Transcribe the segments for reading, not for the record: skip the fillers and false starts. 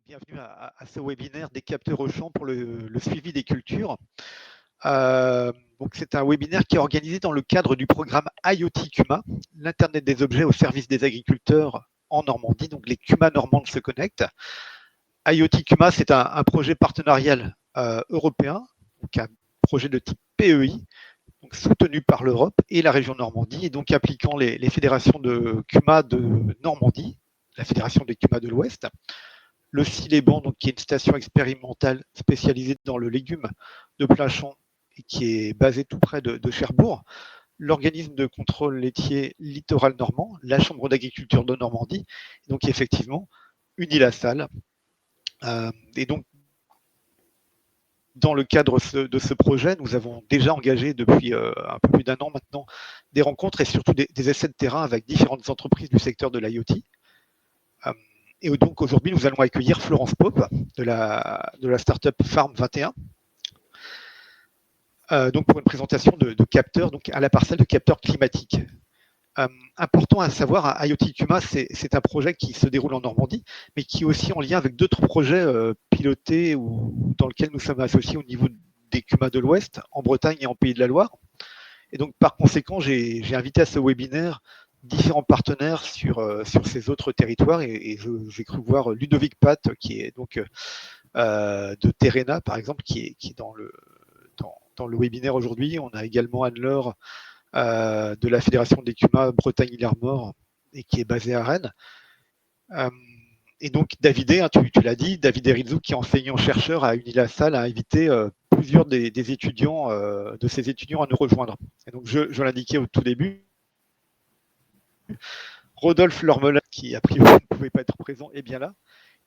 Bienvenue à ce webinaire des capteurs au champ pour le suivi des cultures. Donc c'est un webinaire qui est organisé dans le cadre du programme IoT CUMA, l'Internet des objets au service des agriculteurs en Normandie. Donc les CUMA normandes se connectent. IoT CUMA, c'est un projet partenarial européen, donc un projet de type PEI, donc soutenu par l'Europe et la région Normandie, et donc impliquant les fédérations de CUMA de Normandie, la fédération des CUMA de l'Ouest, le Siléban, donc, qui est une station expérimentale spécialisée dans le légume de plein champ et qui est basée tout près de Cherbourg, l'organisme de contrôle laitier littoral normand, la Chambre d'agriculture de Normandie, donc effectivement Unilassal. Et donc, dans le cadre de ce projet, nous avons déjà engagé depuis un peu plus d'un an maintenant des rencontres et surtout des essais de terrain avec différentes entreprises du secteur de l'IoT. Et donc aujourd'hui, nous allons accueillir Florence Pope de la startup Farm 21, donc pour une présentation de capteurs, donc à la parcelle de capteurs climatiques. Important à savoir, IoT CUMA, c'est un projet qui se déroule en Normandie, mais qui est aussi en lien avec d'autres projets pilotés ou dans lesquels nous sommes associés au niveau des CUMA de l'Ouest, en Bretagne et en Pays de la Loire. Et donc par conséquent, j'ai invité à ce webinaire différents partenaires sur ces autres territoires et j'ai cru voir Ludovic Pat qui est donc de Terrena par exemple qui est dans le webinaire aujourd'hui. On a également Anne-Laure de la Fédération des CUMA Bretagne-Île-Armor et qui est basée à Rennes. Et donc David, tu l'as dit, David Erizou qui est enseignant-chercheur à Unilassal a invité plusieurs des étudiants, de ces étudiants à nous rejoindre. Et donc je l'indiquais au tout début, Rodolphe Lormelin, qui a priori ne pouvait pas être présent, est bien là.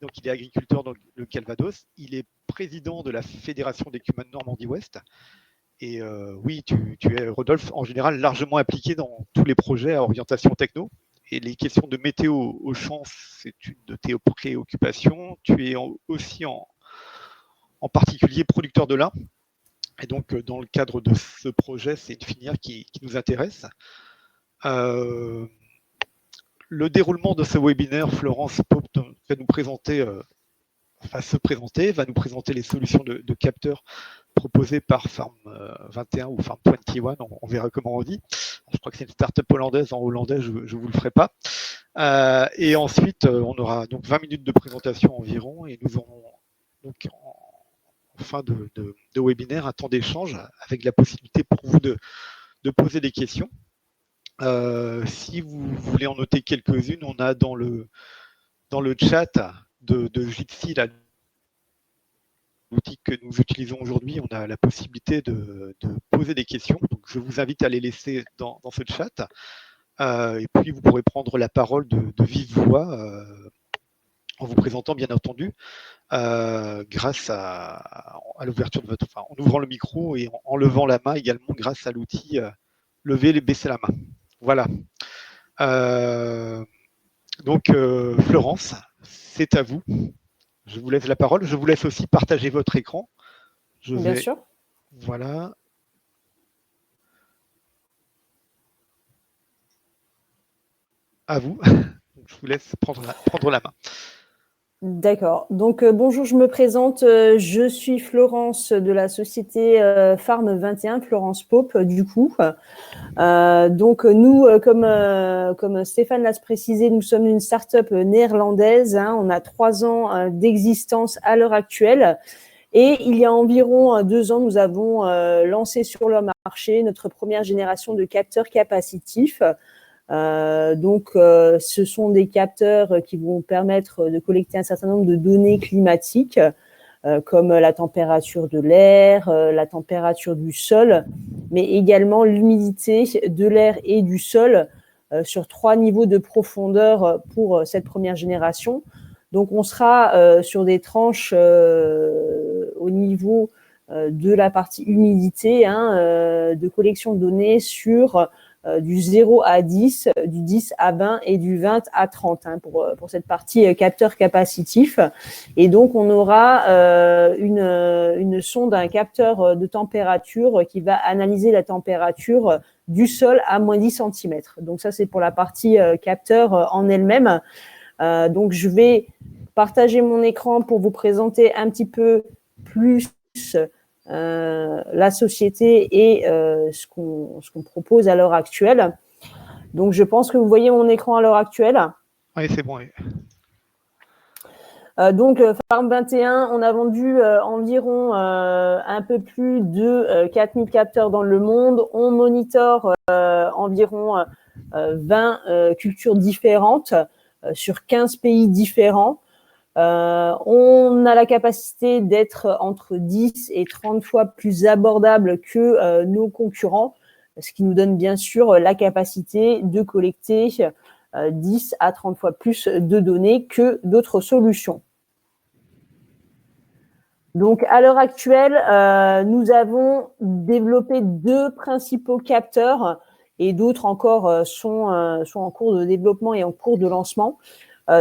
Donc, il est agriculteur dans le Calvados. Il est président de la Fédération des CUMA de Normandie-Ouest. Et oui, tu es, Rodolphe, en général largement impliqué dans tous les projets à orientation techno. Et les questions de météo au champ, c'est une de tes préoccupations. Tu es aussi en particulier producteur de lin. Et donc, dans le cadre de ce projet, c'est une filière qui nous intéresse. Le déroulement de ce webinaire, Florence Pope va nous présenter, va nous présenter les solutions de capteurs proposées par Farm 21 ou Farm 21, on verra comment on dit. Je crois que c'est une start-up hollandaise, en hollandais, je ne vous le ferai pas. Et ensuite, on aura donc 20 minutes de présentation environ et nous aurons donc en fin de webinaire un temps d'échange avec la possibilité pour vous de poser des questions. Si vous voulez en noter quelques-unes, on a dans le chat de Jitsi, l'outil que nous utilisons aujourd'hui, on a la possibilité de poser des questions. Donc, je vous invite à les laisser dans ce chat. Et puis, vous pourrez prendre la parole de vive voix en vous présentant, bien entendu, grâce à l'ouverture de votre... Enfin, en ouvrant le micro et en levant la main également grâce à l'outil lever et baisser la main. Voilà. Donc, Florence, c'est à vous. Je vous laisse la parole. Je vous laisse aussi partager votre écran. Bien sûr. Voilà. À vous. Je vous laisse prendre la main. D'accord. Donc, bonjour, je me présente. Je suis Florence de la société Farm 21, Florence Pope, du coup. Donc, nous, comme Stéphane l'a précisé, nous sommes une start-up néerlandaise. On a 3 ans d'existence à l'heure actuelle. Et il y a environ 2 ans, nous avons lancé sur le marché notre première génération de capteurs capacitifs. Ce sont des capteurs qui vont permettre de collecter un certain nombre de données climatiques, comme la température de l'air, la température du sol, mais également l'humidité de l'air et du sol sur 3 niveaux de profondeur pour cette première génération. Donc, on sera sur des tranches au niveau de la partie humidité, de collection de données sur du 0 à 10, du 10 à 20 et du 20 à 30 pour cette partie capteur capacitif. Et donc, on aura une sonde, un capteur de température qui va analyser la température du sol à moins 10 cm. Donc, ça, c'est pour la partie capteur en elle-même. Donc, je vais partager mon écran pour vous présenter un petit peu plus la société et ce qu'on propose à l'heure actuelle. Donc, je pense que vous voyez mon écran à l'heure actuelle. Oui, c'est bon. Oui. Donc, Farm 21, on a vendu environ un peu plus de 4000 capteurs dans le monde. On monitore environ 20 cultures différentes sur 15 pays différents. On a la capacité d'être entre 10 et 30 fois plus abordable que nos concurrents, ce qui nous donne bien sûr la capacité de collecter 10 à 30 fois plus de données que d'autres solutions. Donc, à l'heure actuelle, nous avons développé 2 principaux capteurs et d'autres encore sont en cours de développement et en cours de lancement.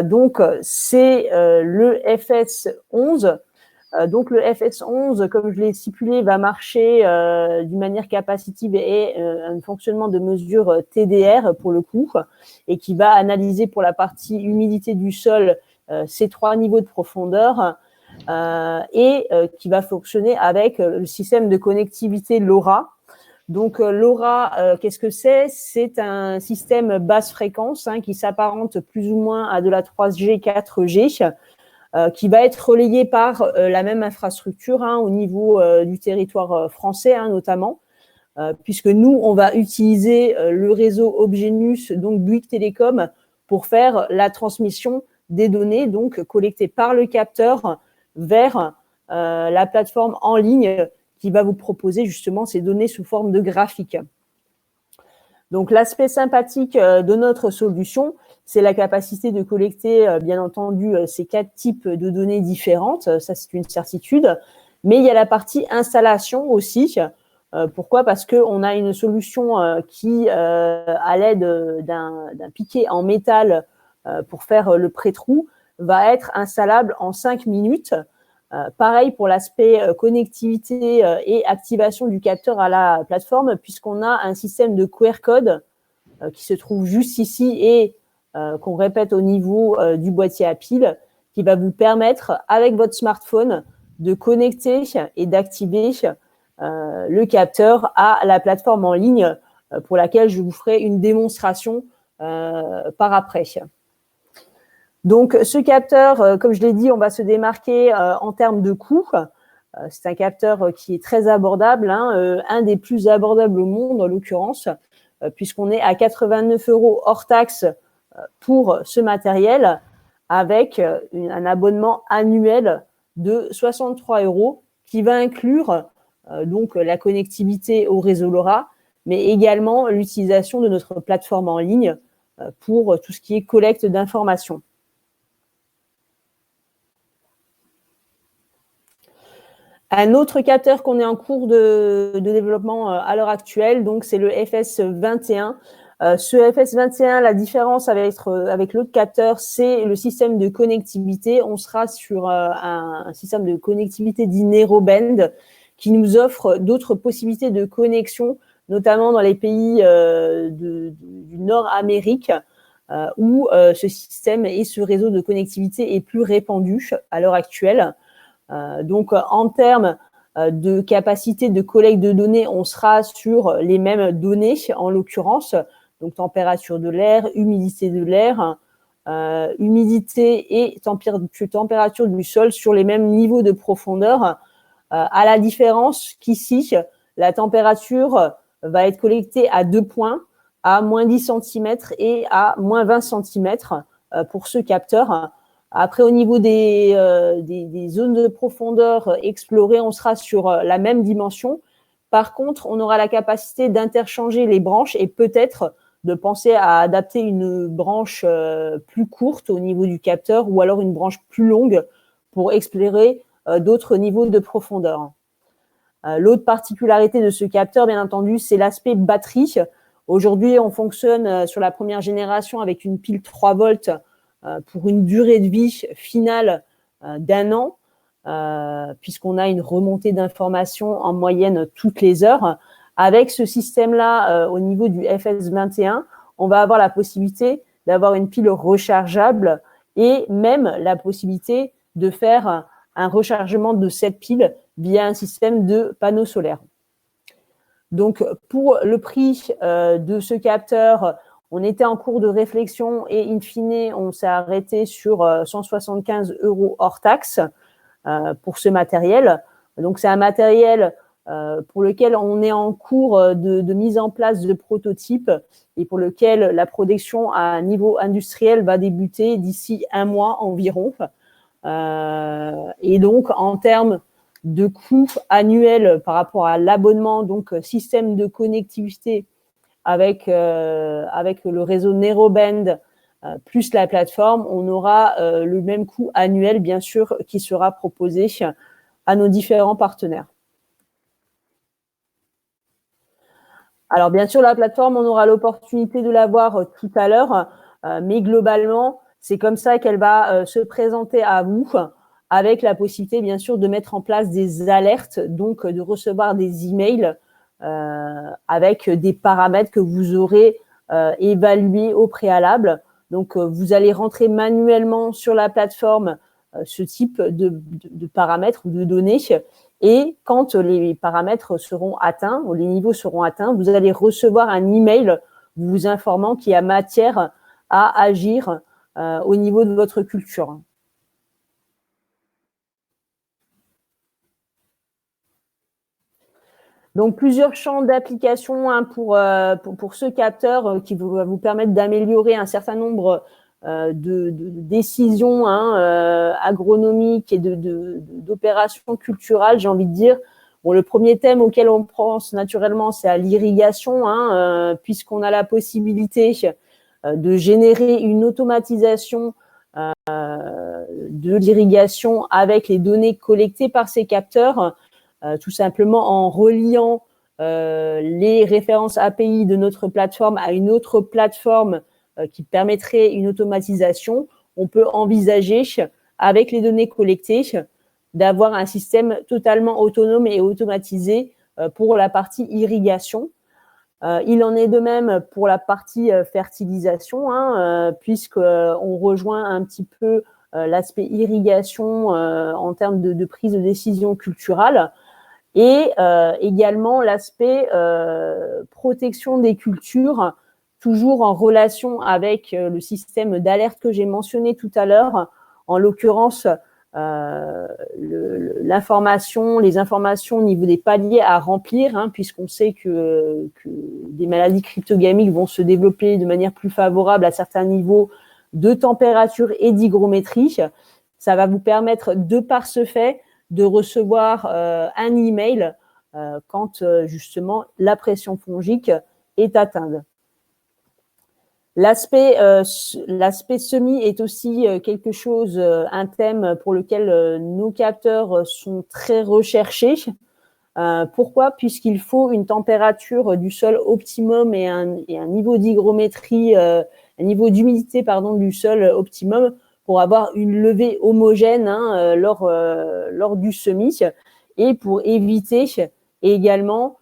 Donc, c'est le FS11. Donc, le FS11, comme je l'ai stipulé, va marcher d'une manière capacitive et un fonctionnement de mesure TDR pour le coup, et qui va analyser pour la partie humidité du sol ces 3 niveaux de profondeur et qui va fonctionner avec le système de connectivité LoRa. Donc, LoRa, qu'est-ce que c'est? C'est un système basse fréquence qui s'apparente plus ou moins à de la 3G, 4G, qui va être relayé par la même infrastructure au niveau du territoire français notamment, puisque nous, on va utiliser le réseau Obgenus, donc Bouygues Télécom, pour faire la transmission des données donc collectées par le capteur vers la plateforme en ligne qui va vous proposer justement ces données sous forme de graphique. Donc, l'aspect sympathique de notre solution, c'est la capacité de collecter, bien entendu, ces 4 types de données différentes. Ça, c'est une certitude. Mais il y a la partie installation aussi. Pourquoi? Parce qu'on a une solution qui, à l'aide d'un piquet en métal pour faire le pré-trou, va être installable en 5 minutes. Pareil pour l'aspect connectivité et activation du capteur à la plateforme, puisqu'on a un système de QR code qui se trouve juste ici et qu'on répète au niveau du boîtier à piles, qui va vous permettre, avec votre smartphone, de connecter et d'activer le capteur à la plateforme en ligne pour laquelle je vous ferai une démonstration par après. Donc, ce capteur, comme je l'ai dit, on va se démarquer en termes de coût. C'est un capteur qui est très abordable, un des plus abordables au monde en l'occurrence, puisqu'on est à 89 € hors taxe pour ce matériel, avec un abonnement annuel de 63 € qui va inclure donc la connectivité au réseau LoRa, mais également l'utilisation de notre plateforme en ligne pour tout ce qui est collecte d'informations. Un autre capteur qu'on est en cours de développement à l'heure actuelle, donc c'est le FS21. Ce FS21, la différence avec l'autre capteur, c'est le système de connectivité. On sera sur un système de connectivité dit Narrowband qui nous offre d'autres possibilités de connexion, notamment dans les pays du Nord-Amérique, où ce système et ce réseau de connectivité est plus répandu à l'heure actuelle. Donc, en termes de capacité de collecte de données, on sera sur les mêmes données, en l'occurrence, donc température de l'air, humidité de l'air, humidité et température du sol sur les mêmes niveaux de profondeur, à la différence qu'ici, la température va être collectée à 2 points, à moins 10 cm et à moins 20 cm pour ce capteur. Après, au niveau des zones de profondeur explorées, on sera sur la même dimension. Par contre, on aura la capacité d'interchanger les branches et peut-être de penser à adapter une branche plus courte au niveau du capteur ou alors une branche plus longue pour explorer d'autres niveaux de profondeur. L'autre particularité de ce capteur, bien entendu, c'est l'aspect batterie. Aujourd'hui, on fonctionne sur la première génération avec une pile 3 volts pour une durée de vie finale d'1 an, puisqu'on a une remontée d'informations en moyenne toutes les heures. Avec ce système-là, au niveau du FS21, on va avoir la possibilité d'avoir une pile rechargeable et même la possibilité de faire un rechargement de cette pile via un système de panneaux solaires. Donc, pour le prix de ce capteur, on était en cours de réflexion et in fine, on s'est arrêté sur 175 € hors taxe pour ce matériel. Donc, c'est un matériel pour lequel on est en cours de mise en place de prototypes et pour lequel la production à un niveau industriel va débuter d'ici 1 mois environ. Et donc, en termes de coût annuel par rapport à l'abonnement, donc système de connectivité avec le réseau Narrowband plus la plateforme, on aura le même coût annuel, bien sûr, qui sera proposé à nos différents partenaires. Alors, bien sûr, la plateforme, on aura l'opportunité de la voir tout à l'heure, mais globalement, c'est comme ça qu'elle va se présenter à vous, avec la possibilité, bien sûr, de mettre en place des alertes, donc de recevoir des emails avec des paramètres que vous aurez évalués au préalable. Donc, vous allez rentrer manuellement sur la plateforme ce type de paramètres ou de données. Et quand les paramètres seront atteints, ou les niveaux seront atteints, vous allez recevoir un email vous informant qu'il y a matière à agir au niveau de votre culture. Donc, plusieurs champs d'application pour ce capteur qui va vous permettre d'améliorer un certain nombre de décisions agronomiques et d'opérations culturelles, j'ai envie de dire. Bon, le premier thème auquel on pense naturellement, c'est à l'irrigation, puisqu'on a la possibilité de générer une automatisation de l'irrigation avec les données collectées par ces capteurs, tout simplement en reliant les références API de notre plateforme à une autre plateforme qui permettrait une automatisation. On peut envisager, avec les données collectées, d'avoir un système totalement autonome et automatisé pour la partie irrigation. Il en est de même pour la partie fertilisation, puisqu'on rejoint un petit peu l'aspect irrigation en termes de prise de décision culturelle. Et également l'aspect protection des cultures, toujours en relation avec le système d'alerte que j'ai mentionné tout à l'heure, en l'occurrence les informations au niveau des paliers à remplir, puisqu'on sait que des maladies cryptogamiques vont se développer de manière plus favorable à certains niveaux de température et d'hygrométrie. Ça va vous permettre, de par ce fait, de recevoir un email quand justement la pression fongique est atteinte. L'aspect semis est aussi quelque chose, un thème pour lequel nos capteurs sont très recherchés. Pourquoi? Puisqu'il faut une température du sol optimum et un niveau d'hygrométrie, un niveau d'humidité du sol optimum pour avoir une levée homogène lors du semis et pour éviter également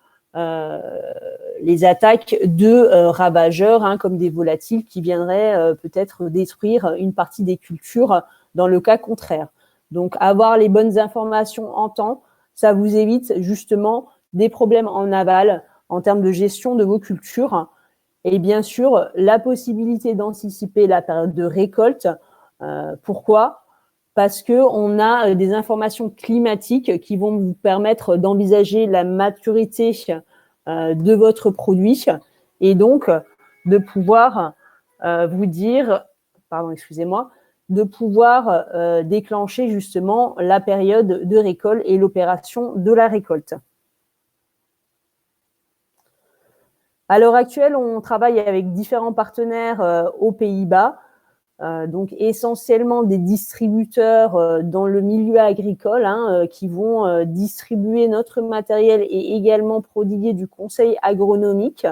les attaques de ravageurs comme des volatiles qui viendraient peut-être détruire une partie des cultures dans le cas contraire. Donc, avoir les bonnes informations en temps, ça vous évite justement des problèmes en aval en termes de gestion de vos cultures. Et bien sûr, la possibilité d'anticiper la période de récolte. Pourquoi? Parce qu'on a des informations climatiques qui vont vous permettre d'envisager la maturité de votre produit et donc de pouvoir vous dire, de pouvoir déclencher justement la période de récolte et l'opération de la récolte. À l'heure actuelle, on travaille avec différents partenaires aux Pays-Bas, donc essentiellement des distributeurs dans le milieu agricole qui vont distribuer notre matériel et également prodiguer du conseil agronomique.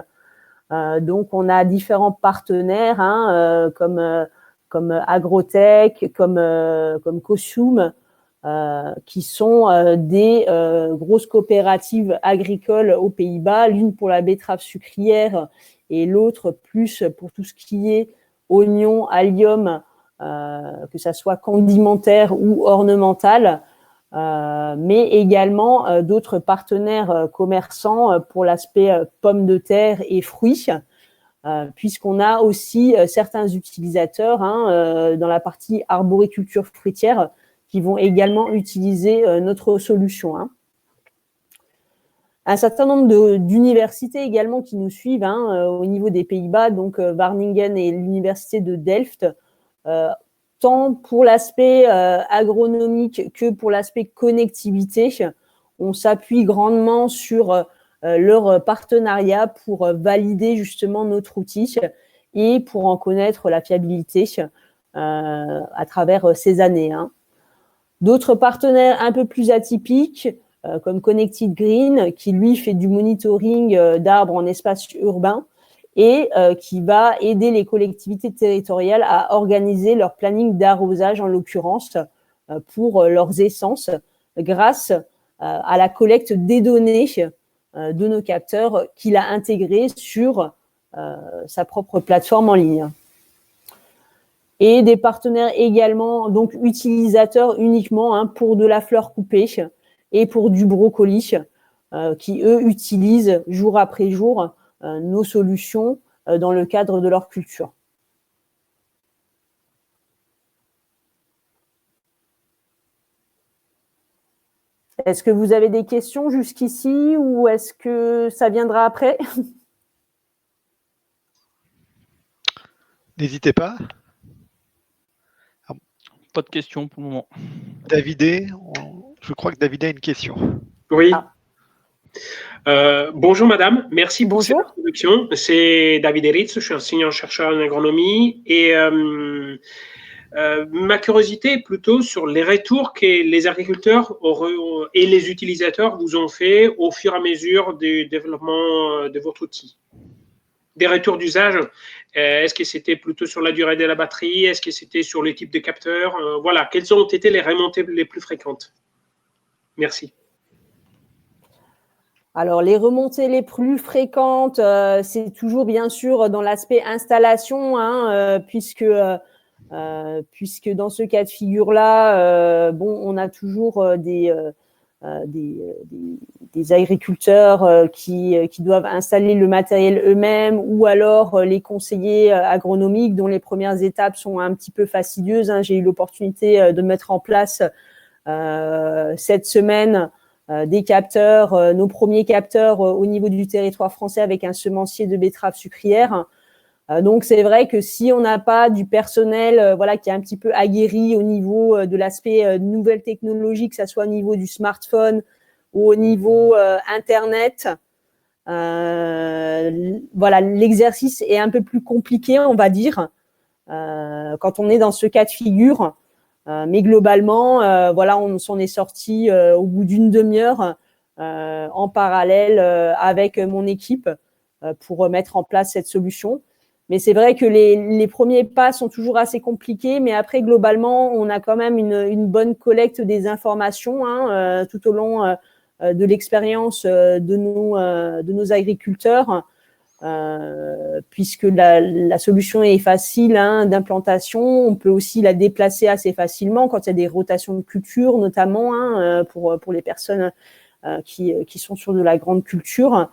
Donc, on a différents partenaires comme Agrotech, comme Kosum, qui sont des grosses coopératives agricoles aux Pays-Bas, l'une pour la betterave sucrière et l'autre plus pour tout ce qui est oignons, allium que ça soit condimentaire ou ornemental, mais également d'autres partenaires commerçants pour l'aspect pommes de terre et fruits, puisqu'on a aussi certains utilisateurs dans la partie arboriculture fruitière qui vont également utiliser notre solution. Un certain nombre d'universités également qui nous suivent au niveau des Pays-Bas, donc Wageningen et l'université de Delft, tant pour l'aspect agronomique que pour l'aspect connectivité. On s'appuie grandement sur leur partenariat pour valider justement notre outil et pour en connaître la fiabilité à travers ces années. D'autres partenaires un peu plus atypiques, comme Connected Green, qui lui fait du monitoring d'arbres en espace urbain et qui va aider les collectivités territoriales à organiser leur planning d'arrosage, en l'occurrence, pour leurs essences, grâce à la collecte des données de nos capteurs qu'il a intégrés sur sa propre plateforme en ligne. Et des partenaires également, donc utilisateurs uniquement pour de la fleur coupée et pour du brocoli, qui, eux, utilisent jour après jour nos solutions dans le cadre de leur culture. Est-ce que vous avez des questions jusqu'ici ou est-ce que ça viendra après? N'hésitez pas. Pas de questions pour le moment. Davidé, je crois que Davidé a une question. Oui. Bonjour madame, merci pour cette Bonjour. introduction. C'est David Eritz, je suis enseignant-chercheur en agronomie et ma curiosité est plutôt sur les retours que les agriculteurs et les utilisateurs vous ont fait au fur et à mesure du développement de votre outil. Des retours d'usage, est-ce que c'était plutôt sur la durée de la batterie? Est-ce que c'était sur les types de capteurs? Voilà, quelles ont été les remontées les plus fréquentes? Merci. Alors, les remontées les plus fréquentes, c'est toujours bien sûr dans l'aspect installation, puisque dans ce cas de figure-là, on a toujours des agriculteurs qui doivent installer le matériel eux-mêmes ou alors les conseillers agronomiques dont les premières étapes sont un petit peu fastidieuses. J'ai eu l'opportunité de mettre en place cette semaine des capteurs, nos premiers capteurs au niveau du territoire français avec un semencier de betteraves sucrières. Donc, c'est vrai que si on n'a pas du personnel qui est un petit peu aguerri au niveau de l'aspect nouvelles technologies, que ce soit au niveau du smartphone ou au niveau Internet, l'exercice est un peu plus compliqué, on va dire, quand on est dans ce cas de figure. Mais globalement, on s'en est sorti au bout d'une demi-heure en parallèle avec mon équipe pour mettre en place cette solution. Mais c'est vrai que les premiers pas sont toujours assez compliqués, mais après, globalement, on a quand même une bonne collecte des informations tout au long de l'expérience de nos agriculteurs, puisque la solution est facile d'implantation. On peut aussi la déplacer assez facilement quand il y a des rotations de culture, notamment pour les personnes qui sont sur de la grande culture.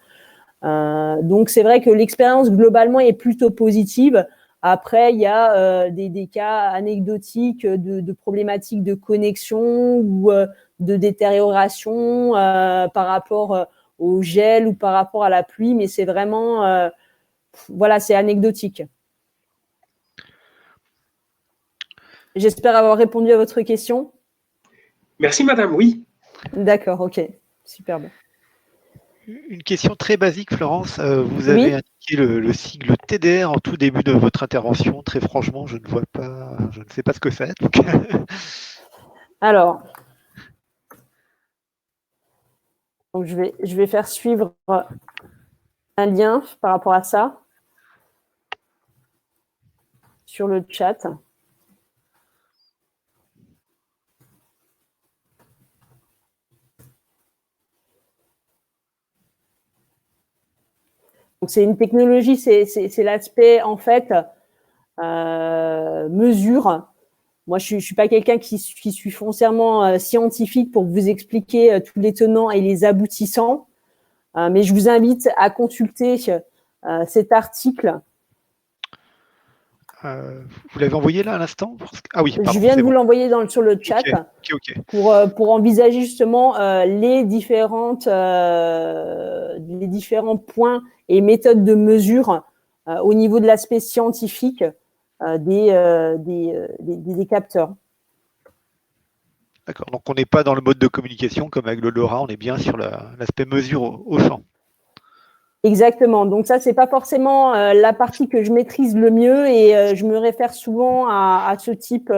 Donc, c'est vrai que l'expérience globalement est plutôt positive. Après, il y a des cas anecdotiques de problématiques de connexion ou de détérioration par rapport au gel ou par rapport à la pluie, mais c'est vraiment, c'est anecdotique. J'espère avoir répondu à votre question. Merci madame, oui. D'accord, ok, superbe. Une question très basique, Florence. Vous avez indiqué le sigle TDR en tout début de votre intervention. Très franchement, je ne sais pas ce que c'est. Donc... Alors, donc je vais faire suivre un lien par rapport à ça sur le chat. Donc, c'est une technologie, c'est l'aspect, en fait, mesure Moi, je suis pas quelqu'un qui suis foncièrement scientifique pour vous expliquer tous les tenants et les aboutissants, mais je vous invite à consulter cet article. Vous l'avez envoyé là à l'instant? Ah oui, pardon, je viens de vous bon. l'envoyer sur le chat. Ok. Pour envisager justement les différents points et méthodes de mesure au niveau de l'aspect scientifique des capteurs. D'accord. Donc, on n'est pas dans le mode de communication comme avec le LoRa, on est bien sur l'aspect mesure au champ. Exactement. Donc ça, c'est pas forcément la partie que je maîtrise le mieux et je me réfère souvent à ce type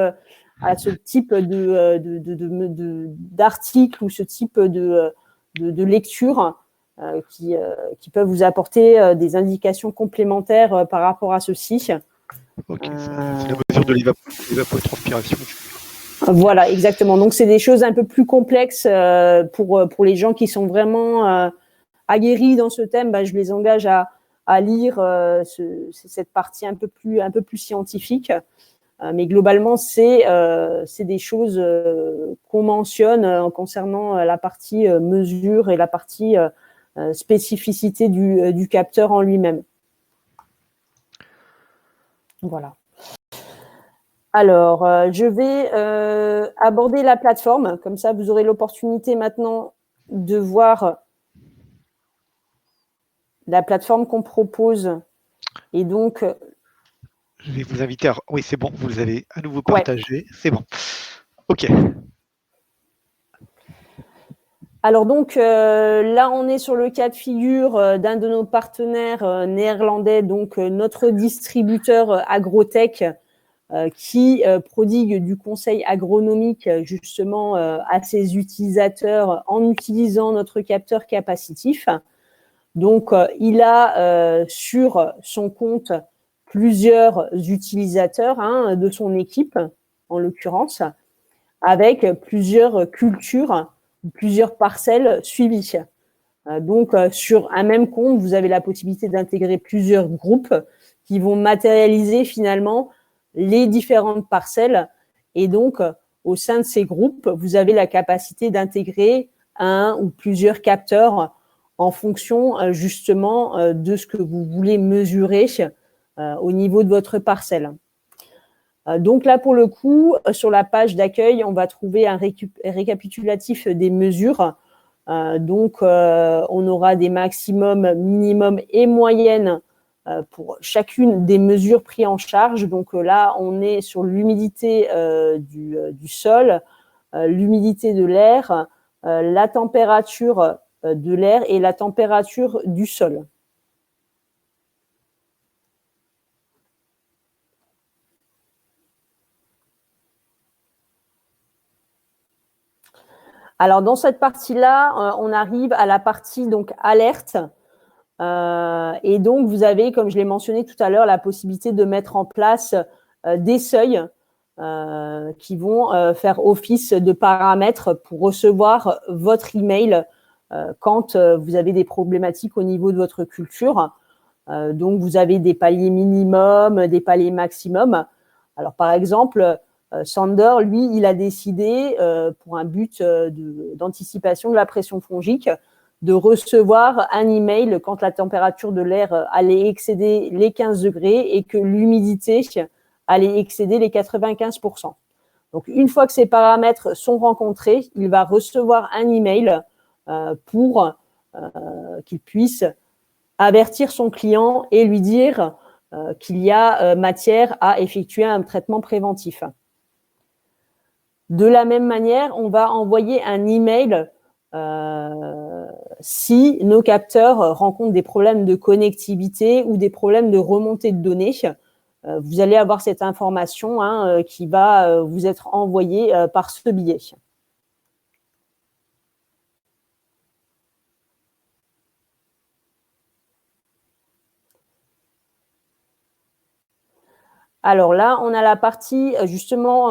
d'article ou ce type de lecture qui peuvent vous apporter des indications complémentaires par rapport à ceci. Ok, c'est la mesure de l'évapotranspiration. Voilà, exactement. Donc, c'est des choses un peu plus complexes pour les gens qui sont vraiment aguerris dans ce thème. Je les engage à lire cette partie un peu plus scientifique. Mais globalement, c'est des choses qu'on mentionne concernant la partie mesure et la partie spécificité du capteur en lui-même. Voilà. Alors, je vais aborder la plateforme. Comme ça, vous aurez l'opportunité maintenant de voir la plateforme qu'on propose. Et donc, je vais vous inviter à... Oui, c'est bon, vous les avez à nouveau partagés. Ouais. C'est bon. OK. Alors donc, là, on est sur le cas de figure d'un de nos partenaires néerlandais, donc notre distributeur agrotech, qui prodigue du conseil agronomique justement à ses utilisateurs en utilisant notre capteur capacitif. Donc, il a sur son compte plusieurs utilisateurs de son équipe, en l'occurrence, avec plusieurs cultures, plusieurs parcelles suivies. Donc, sur un même compte, vous avez la possibilité d'intégrer plusieurs groupes qui vont matérialiser finalement les différentes parcelles. Et donc, au sein de ces groupes, vous avez la capacité d'intégrer un ou plusieurs capteurs en fonction justement de ce que vous voulez mesurer au niveau de votre parcelle. Donc là, pour le coup, sur la page d'accueil, on va trouver un récapitulatif des mesures. Donc, on aura des maximums, minimums et moyennes pour chacune des mesures prises en charge. Donc là, on est sur l'humidité du sol, l'humidité de l'air, la température de l'air et la température du sol. Alors, dans cette partie-là, on arrive à la partie donc alerte. Et donc, vous avez, comme je l'ai mentionné tout à l'heure, la possibilité de mettre en place des seuils qui vont faire office de paramètres pour recevoir votre email quand vous avez des problématiques au niveau de votre culture. Donc, vous avez des paliers minimum, des paliers maximum. Alors, par exemple, Sander, lui, il a décidé, pour un but d'anticipation de la pression fongique, de recevoir un email quand la température de l'air allait excéder les 15 degrés et que l'humidité allait excéder les 95%. Donc, une fois que ces paramètres sont rencontrés, il va recevoir un email pour qu'il puisse avertir son client et lui dire qu'il y a matière à effectuer un traitement préventif. De la même manière, on va envoyer un email si nos capteurs rencontrent des problèmes de connectivité ou des problèmes de remontée de données. Vous allez avoir cette information qui va vous être envoyée par ce biais. Alors là, on a la partie justement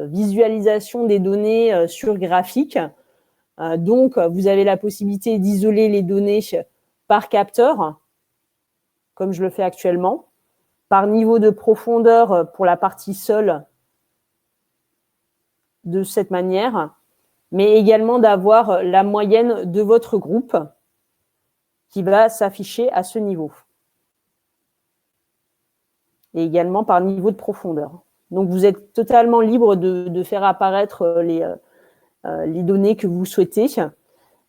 visualisation des données sur graphique. Donc, vous avez la possibilité d'isoler les données par capteur, comme je le fais actuellement, par niveau de profondeur pour la partie sol de cette manière, mais également d'avoir la moyenne de votre groupe qui va s'afficher à ce niveau. Et également par niveau de profondeur. Donc, vous êtes totalement libre de faire apparaître les données que vous souhaitez,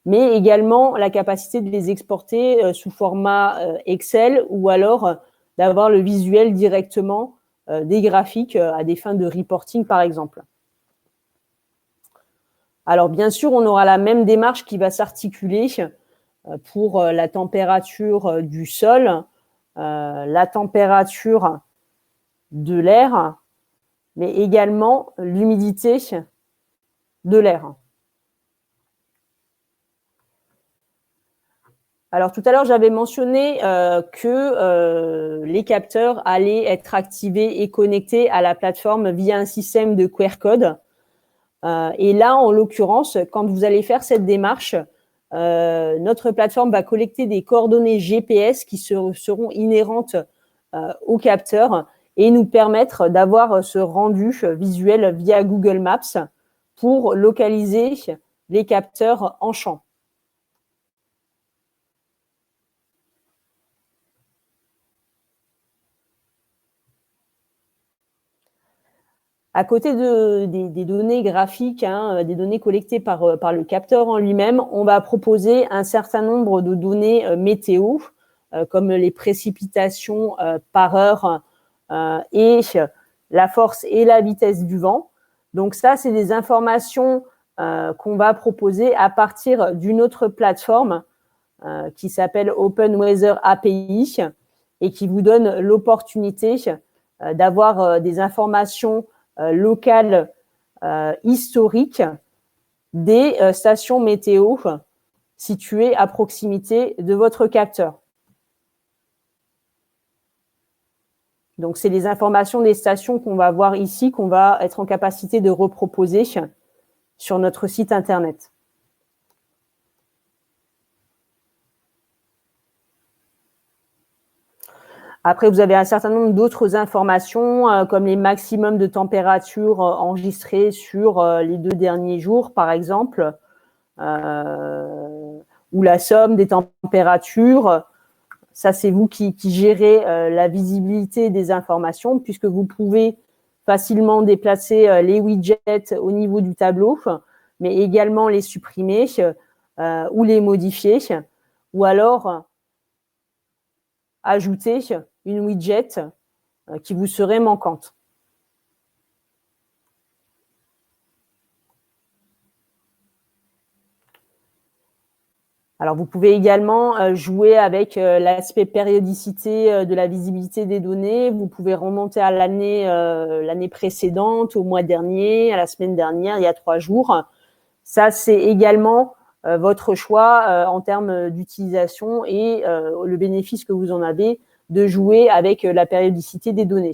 mais également la capacité de les exporter sous format Excel ou alors d'avoir le visuel directement des graphiques à des fins de reporting, par exemple. Alors, bien sûr, on aura la même démarche qui va s'articuler pour la température du sol, la température de l'air, mais également l'humidité de l'air. Alors, tout à l'heure, j'avais mentionné que les capteurs allaient être activés et connectés à la plateforme via un système de QR code. Et là, en l'occurrence, quand vous allez faire cette démarche, notre plateforme va collecter des coordonnées GPS qui seront inhérentes au capteur et nous permettre d'avoir ce rendu visuel via Google Maps pour localiser les capteurs en champ. À côté des données graphiques, des données collectées par le capteur en lui-même, on va proposer un certain nombre de données météo, comme les précipitations par heure et la force et la vitesse du vent. Donc ça, c'est des informations qu'on va proposer à partir d'une autre plateforme qui s'appelle Open Weather API et qui vous donne l'opportunité d'avoir des informations locales historiques des stations météo situées à proximité de votre capteur. Donc, c'est les informations des stations qu'on va voir ici, qu'on va être en capacité de reproposer sur notre site Internet. Après, vous avez un certain nombre d'autres informations, comme les maximums de température enregistrés sur les 2 derniers jours, par exemple, ou la somme des températures. Ça, c'est vous qui gérez la visibilité des informations, puisque vous pouvez facilement déplacer les widgets au niveau du tableau, mais également les supprimer ou les modifier, ou alors ajouter une widget qui vous serait manquante. Alors, vous pouvez également jouer avec l'aspect périodicité de la visibilité des données. Vous pouvez remonter à l'année précédente, au mois dernier, à la semaine dernière, il y a 3 jours. Ça, c'est également votre choix en termes d'utilisation et le bénéfice que vous en avez de jouer avec la périodicité des données.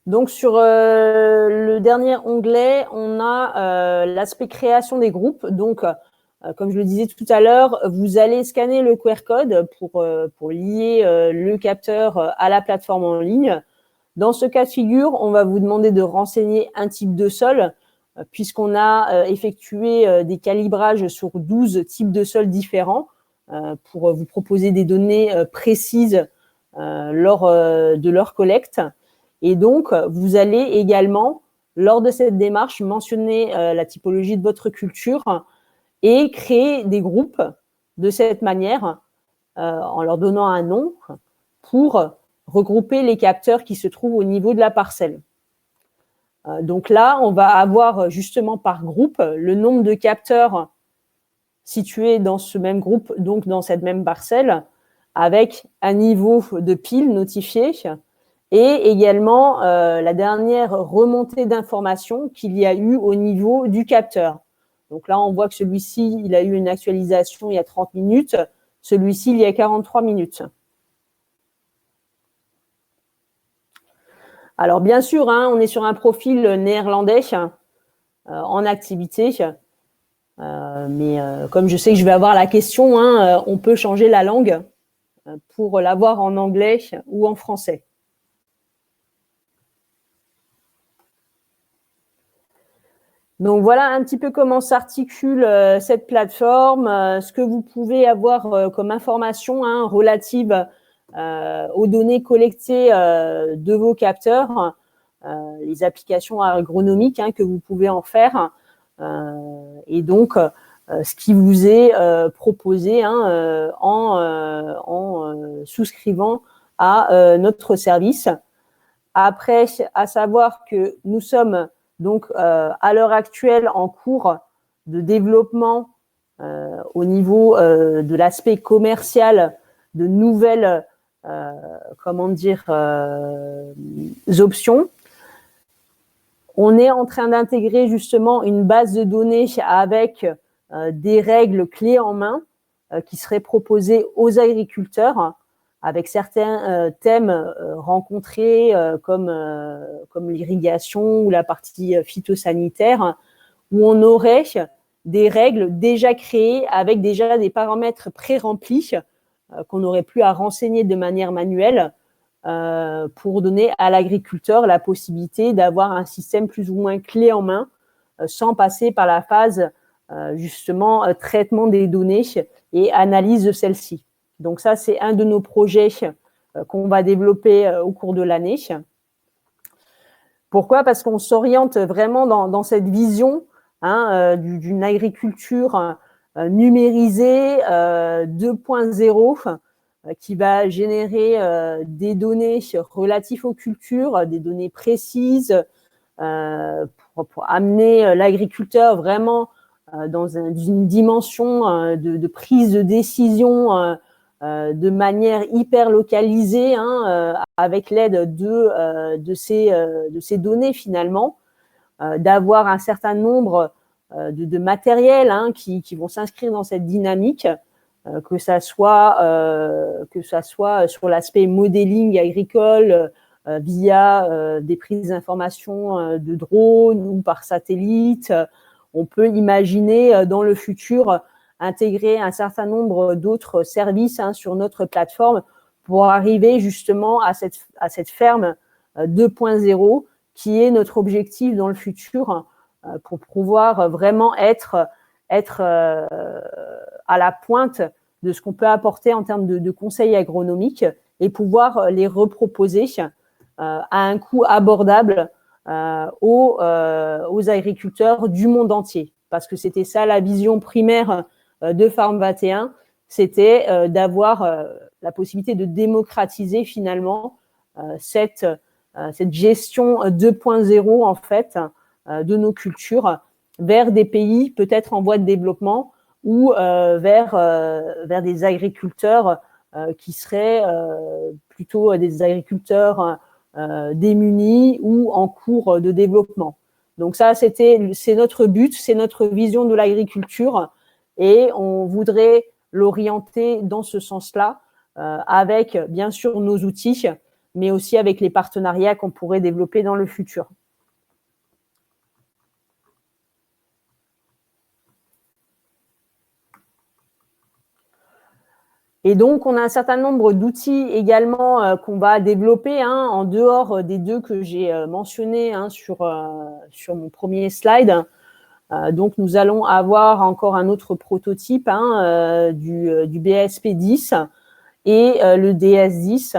Donc, sur le dernier onglet, on a l'aspect création des groupes. Donc, comme je le disais tout à l'heure, vous allez scanner le QR code pour lier le capteur à la plateforme en ligne. Dans ce cas de figure, on va vous demander de renseigner un type de sol, puisqu'on a effectué des calibrages sur 12 types de sols différents pour vous proposer des données précises lors de leur collecte. Et donc, vous allez également, lors de cette démarche, mentionner la typologie de votre culture et créer des groupes de cette manière en leur donnant un nom pour regrouper les capteurs qui se trouvent au niveau de la parcelle. Donc là, on va avoir justement par groupe le nombre de capteurs situés dans ce même groupe, donc dans cette même parcelle, avec un niveau de pile notifié et également la dernière remontée d'informations qu'il y a eu au niveau du capteur. Donc là, on voit que celui-ci, il a eu une actualisation il y a 30 minutes, celui-ci, il y a 43 minutes. Alors, bien sûr, on est sur un profil néerlandais en activité. Mais comme je sais que je vais avoir la question, hein, on peut changer la langue pour l'avoir en anglais ou en français. Donc voilà un petit peu comment s'articule cette plateforme, ce que vous pouvez avoir comme information hein, relative aux données collectées de vos capteurs, les applications agronomiques hein, que vous pouvez en faire, et donc ce qui vous est proposé hein, en souscrivant à notre service. Après, à savoir que nous sommes donc à l'heure actuelle en cours de développement au niveau de l'aspect commercial de nouvelles options. On est en train d'intégrer justement une base de données avec des règles clés en main qui seraient proposées aux agriculteurs avec certains thèmes rencontrés comme l'irrigation ou la partie phytosanitaire, où on aurait des règles déjà créées avec déjà des paramètres pré-remplis qu'on n'aurait plus à renseigner de manière manuelle pour donner à l'agriculteur la possibilité d'avoir un système plus ou moins clé en main sans passer par la phase justement traitement des données et analyse de celles-ci. Donc ça, c'est un de nos projets qu'on va développer au cours de l'année. Pourquoi ? Parce qu'on s'oriente vraiment dans cette vision hein, d'une agriculture numérisée 2.0 qui va générer des données relatives aux cultures, des données précises pour amener l'agriculteur vraiment dans une dimension de prise de décision de manière hyper localisée hein, avec l'aide de ces données finalement, d'avoir un certain nombre de matériels hein, qui vont s'inscrire dans cette dynamique, que ça soit sur l'aspect modeling agricole via des prises d'informations de drones ou par satellite. On peut imaginer dans le futur intégrer un certain nombre d'autres services hein, sur notre plateforme pour arriver justement à cette ferme 2.0 qui est notre objectif dans le futur pour pouvoir vraiment être à la pointe de ce qu'on peut apporter en termes de conseils agronomiques et pouvoir les reproposer à un coût abordable aux agriculteurs du monde entier. Parce que c'était ça la vision primaire de Farm 21, c'était d'avoir la possibilité de démocratiser finalement cette gestion 2.0 en fait de nos cultures vers des pays peut-être en voie de développement ou vers des agriculteurs qui seraient plutôt des agriculteurs démunis ou en cours de développement. Donc ça, c'est notre but, c'est notre vision de l'agriculture et on voudrait l'orienter dans ce sens-là avec bien sûr nos outils, mais aussi avec les partenariats qu'on pourrait développer dans le futur. Et donc, on a un certain nombre d'outils également qu'on va développer hein, en dehors des deux que j'ai mentionnés hein, sur mon premier slide. Donc, nous allons avoir encore un autre prototype hein, du BSP 10 et le DS 10.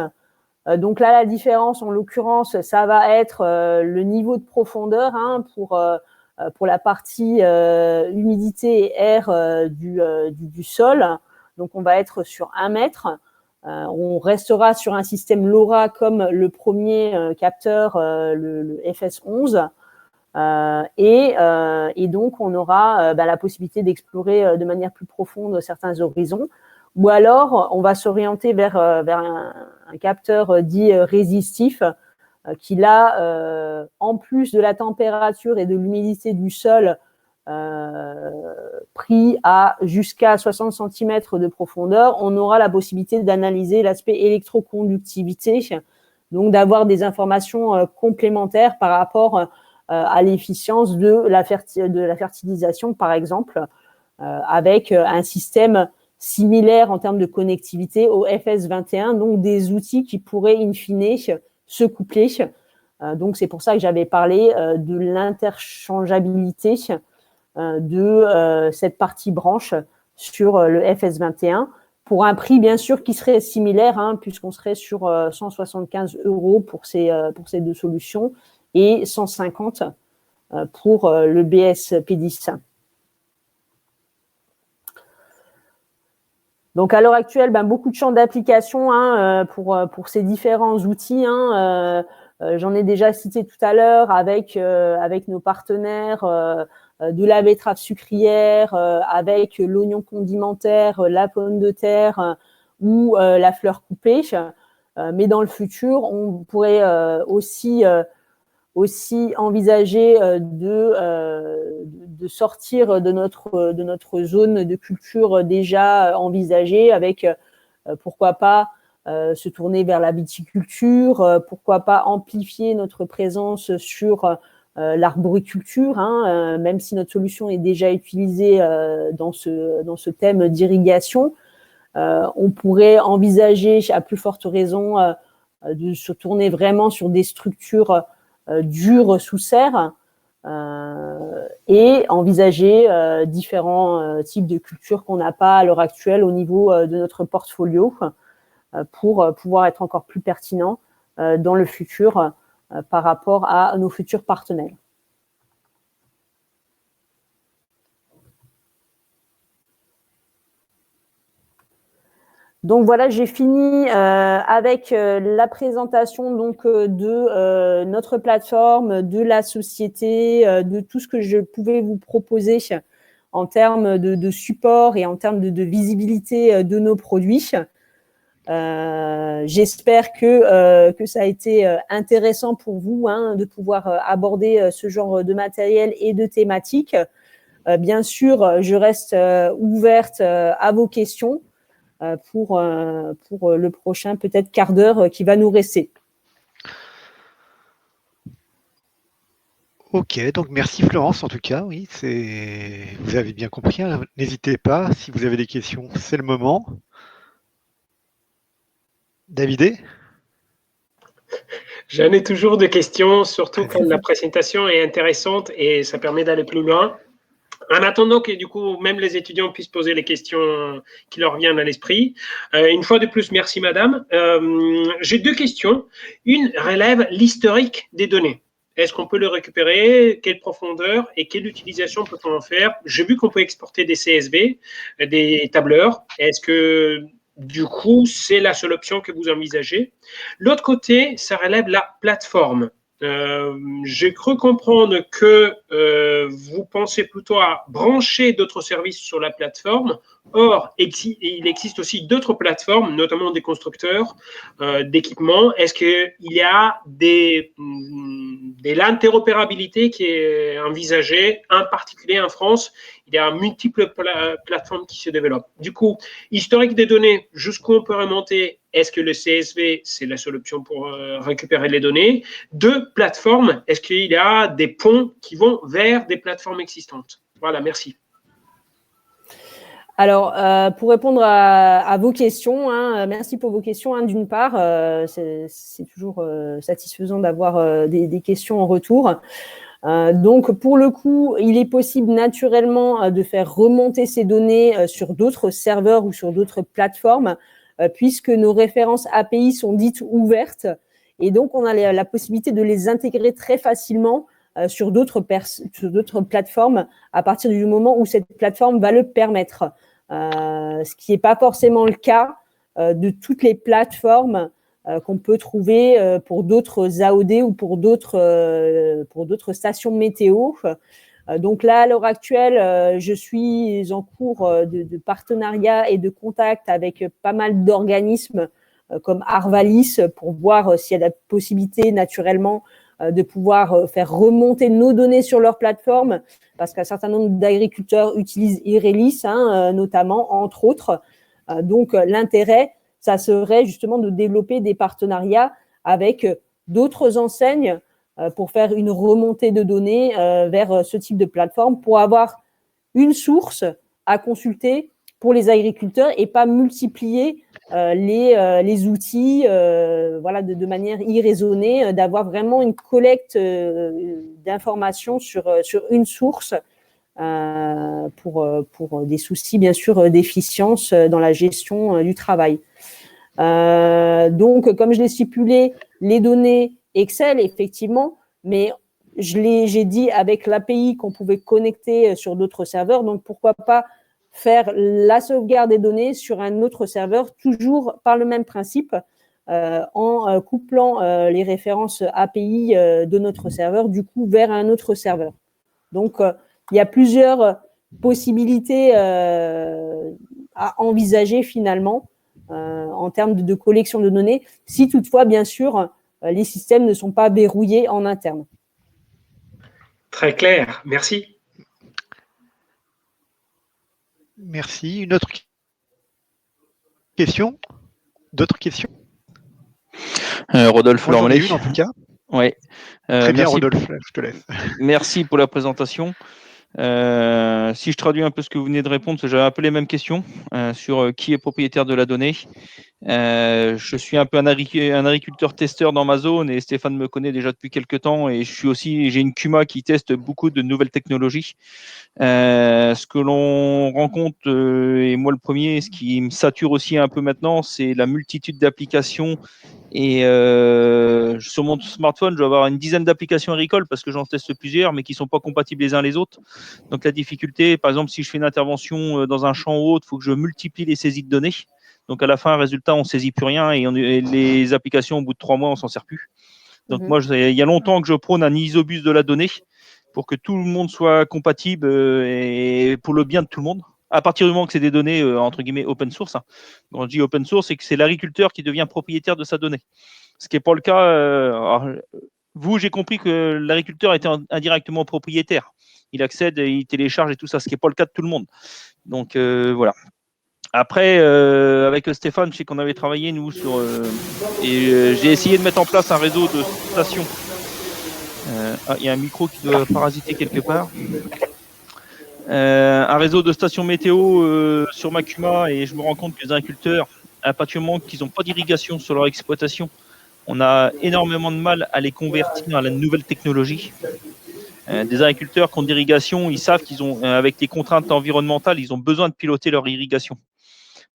Donc là, la différence, en l'occurrence, ça va être le niveau de profondeur hein, pour la partie humidité et air du sol. Donc, on va être sur 1 mètre. On restera sur un système LoRa comme le premier capteur, le FS11. Et donc, on aura la possibilité d'explorer de manière plus profonde certains horizons. Ou alors, on va s'orienter vers un capteur dit résistif qui, là, en plus de la température et de l'humidité du sol, pris à jusqu'à 60 cm de profondeur, on aura la possibilité d'analyser l'aspect électroconductivité, donc d'avoir des informations complémentaires par rapport à l'efficience de la fertilisation, par exemple, avec un système similaire en termes de connectivité au FS21, donc des outils qui pourraient in fine se coupler. Donc c'est pour ça que j'avais parlé de l'interchangeabilité de cette partie branche sur le FS21 pour un prix bien sûr qui serait similaire, puisqu'on serait sur 175 € pour ces deux solutions et 150 pour le BS-P10. Donc à l'heure actuelle, beaucoup de champs d'application pour ces différents outils. J'en ai déjà cité tout à l'heure avec nos partenaires de la betterave sucrière, avec l'oignon condimentaire, la pomme de terre ou la fleur coupée. Mais dans le futur, on pourrait aussi envisager de sortir de notre zone de culture déjà envisagée avec pourquoi pas se tourner vers la viticulture, pourquoi pas amplifier notre présence sur l'arboriculture, même si notre solution est déjà utilisée dans ce thème d'irrigation. On pourrait envisager à plus forte raison de se tourner vraiment sur des structures dures sous serre et envisager différents types de cultures qu'on n'a pas à l'heure actuelle au niveau de notre portfolio pour pouvoir être encore plus pertinent dans le futur par rapport à nos futurs partenaires. Donc voilà, j'ai fini avec la présentation donc de notre plateforme, de la société, de tout ce que je pouvais vous proposer en termes de support et en termes de visibilité de nos produits. J'espère que ça a été intéressant pour vous de pouvoir aborder ce genre de matériel et de thématiques. Bien sûr, je reste ouverte à vos questions pour le prochain peut-être quart d'heure qui va nous rester. Ok, donc merci Florence en tout cas, oui, vous avez bien compris, n'hésitez pas, si vous avez des questions, c'est le moment. Davidé ? J'en ai toujours des questions, surtout quand la présentation est intéressante et ça permet d'aller plus loin. En attendant que du coup, même les étudiants puissent poser les questions qui leur viennent à l'esprit. Une fois de plus, merci madame. J'ai deux questions. Une relève l'historique des données. Est-ce qu'on peut le récupérer? Quelle profondeur et quelle utilisation peut-on en faire? J'ai vu qu'on peut exporter des CSV, des tableurs. Est-ce que du coup, c'est la seule option que vous envisagez? L'autre côté, ça relève la plateforme. J'ai cru comprendre que vous pensez plutôt à brancher d'autres services sur la plateforme. Or, il existe aussi d'autres plateformes, notamment des constructeurs d'équipements. Est-ce qu'il y a de l'interopérabilité qui est envisagée, en particulier en France? Il y a multiples plateformes qui se développent. Du coup, historique des données, jusqu'où on peut remonter? Est-ce que le CSV, c'est la seule option pour récupérer les données? Deux, plateformes, est-ce qu'il y a des ponts qui vont vers des plateformes existantes? Voilà, merci. Alors, pour répondre à vos questions, merci pour vos questions. D'une part, c'est toujours satisfaisant d'avoir des questions en retour. Donc, pour le coup, il est possible naturellement de faire remonter ces données sur d'autres serveurs ou sur d'autres plateformes, puisque nos références API sont dites ouvertes. Et donc, on a la possibilité de les intégrer très facilement sur d'autres plateformes à partir du moment où cette plateforme va le permettre. Ce qui n'est pas forcément le cas de toutes les plateformes qu'on peut trouver pour d'autres AOD ou pour d'autres stations météo. Donc là, à l'heure actuelle, je suis en cours de partenariat et de contact avec pas mal d'organismes comme Arvalis pour voir s'il y a la possibilité naturellement de pouvoir faire remonter nos données sur leur plateforme, parce qu'un certain nombre d'agriculteurs utilisent Irelis, notamment, entre autres. Donc, l'intérêt, ça serait justement de développer des partenariats avec d'autres enseignes pour faire une remontée de données vers ce type de plateforme, pour avoir une source à consulter pour les agriculteurs et pas multiplier les outils de manière irraisonnée, d'avoir vraiment une collecte d'informations sur une source pour des soucis, bien sûr, d'efficience dans la gestion du travail. Donc, comme je l'ai stipulé, les données Excel, effectivement, mais j'ai dit avec l'API qu'on pouvait connecter sur d'autres serveurs, donc pourquoi pas faire la sauvegarde des données sur un autre serveur, toujours par le même principe, en couplant les références API de notre serveur, du coup, vers un autre serveur. Donc, il y a plusieurs possibilités à envisager finalement en termes de collection de données, si toutefois, bien sûr, les systèmes ne sont pas verrouillés en interne. Très clair, merci. Merci. Une autre question? D'autres questions? Rodolphe Moi, j'en ai Lormelet. une en tout cas. Ouais. Très bien, merci. Rodolphe, je te laisse. Merci pour la présentation. Si je traduis un peu ce que vous venez de répondre, j'avais un peu les mêmes questions sur qui est propriétaire de la donnée. Je suis un peu un agriculteur testeur dans ma zone et Stéphane me connaît déjà depuis quelques temps et j'ai une CUMA qui teste beaucoup de nouvelles technologies. Ce que l'on rencontre, et moi le premier, ce qui me sature aussi un peu maintenant, c'est la multitude d'applications. Et sur mon smartphone, je vais avoir une dizaine d'applications agricoles parce que j'en teste plusieurs, mais qui ne sont pas compatibles les uns les autres. Donc la difficulté, par exemple, si je fais une intervention dans un champ ou autre, il faut que je multiplie les saisies de données. Donc à la fin, résultat, on ne saisit plus rien et les applications, au bout de 3 mois, on ne s'en sert plus. Donc moi, il y a longtemps que je prône un isobus de la donnée pour que tout le monde soit compatible et pour le bien de tout le monde. À partir du moment que c'est des données, entre guillemets, open source. Quand je dis open source, c'est que c'est l'agriculteur qui devient propriétaire de sa donnée. Ce qui n'est pas le cas. Vous, j'ai compris que l'agriculteur était indirectement propriétaire. Il accède, il télécharge et tout ça, ce qui n'est pas le cas de tout le monde. Donc, voilà. Après, avec Stéphane, je sais qu'on avait travaillé, nous, sur... j'ai essayé de mettre en place un réseau de stations. Il y a un micro qui doit parasiter quelque part. Un réseau de stations météo sur ma CUMA et je me rends compte que les agriculteurs, à partir du moment qu'ils n'ont pas d'irrigation sur leur exploitation, on a énormément de mal à les convertir à la nouvelle technologie. Des agriculteurs qui ont d'irrigation, ils savent qu'ils ont, avec les contraintes environnementales, ils ont besoin de piloter leur irrigation.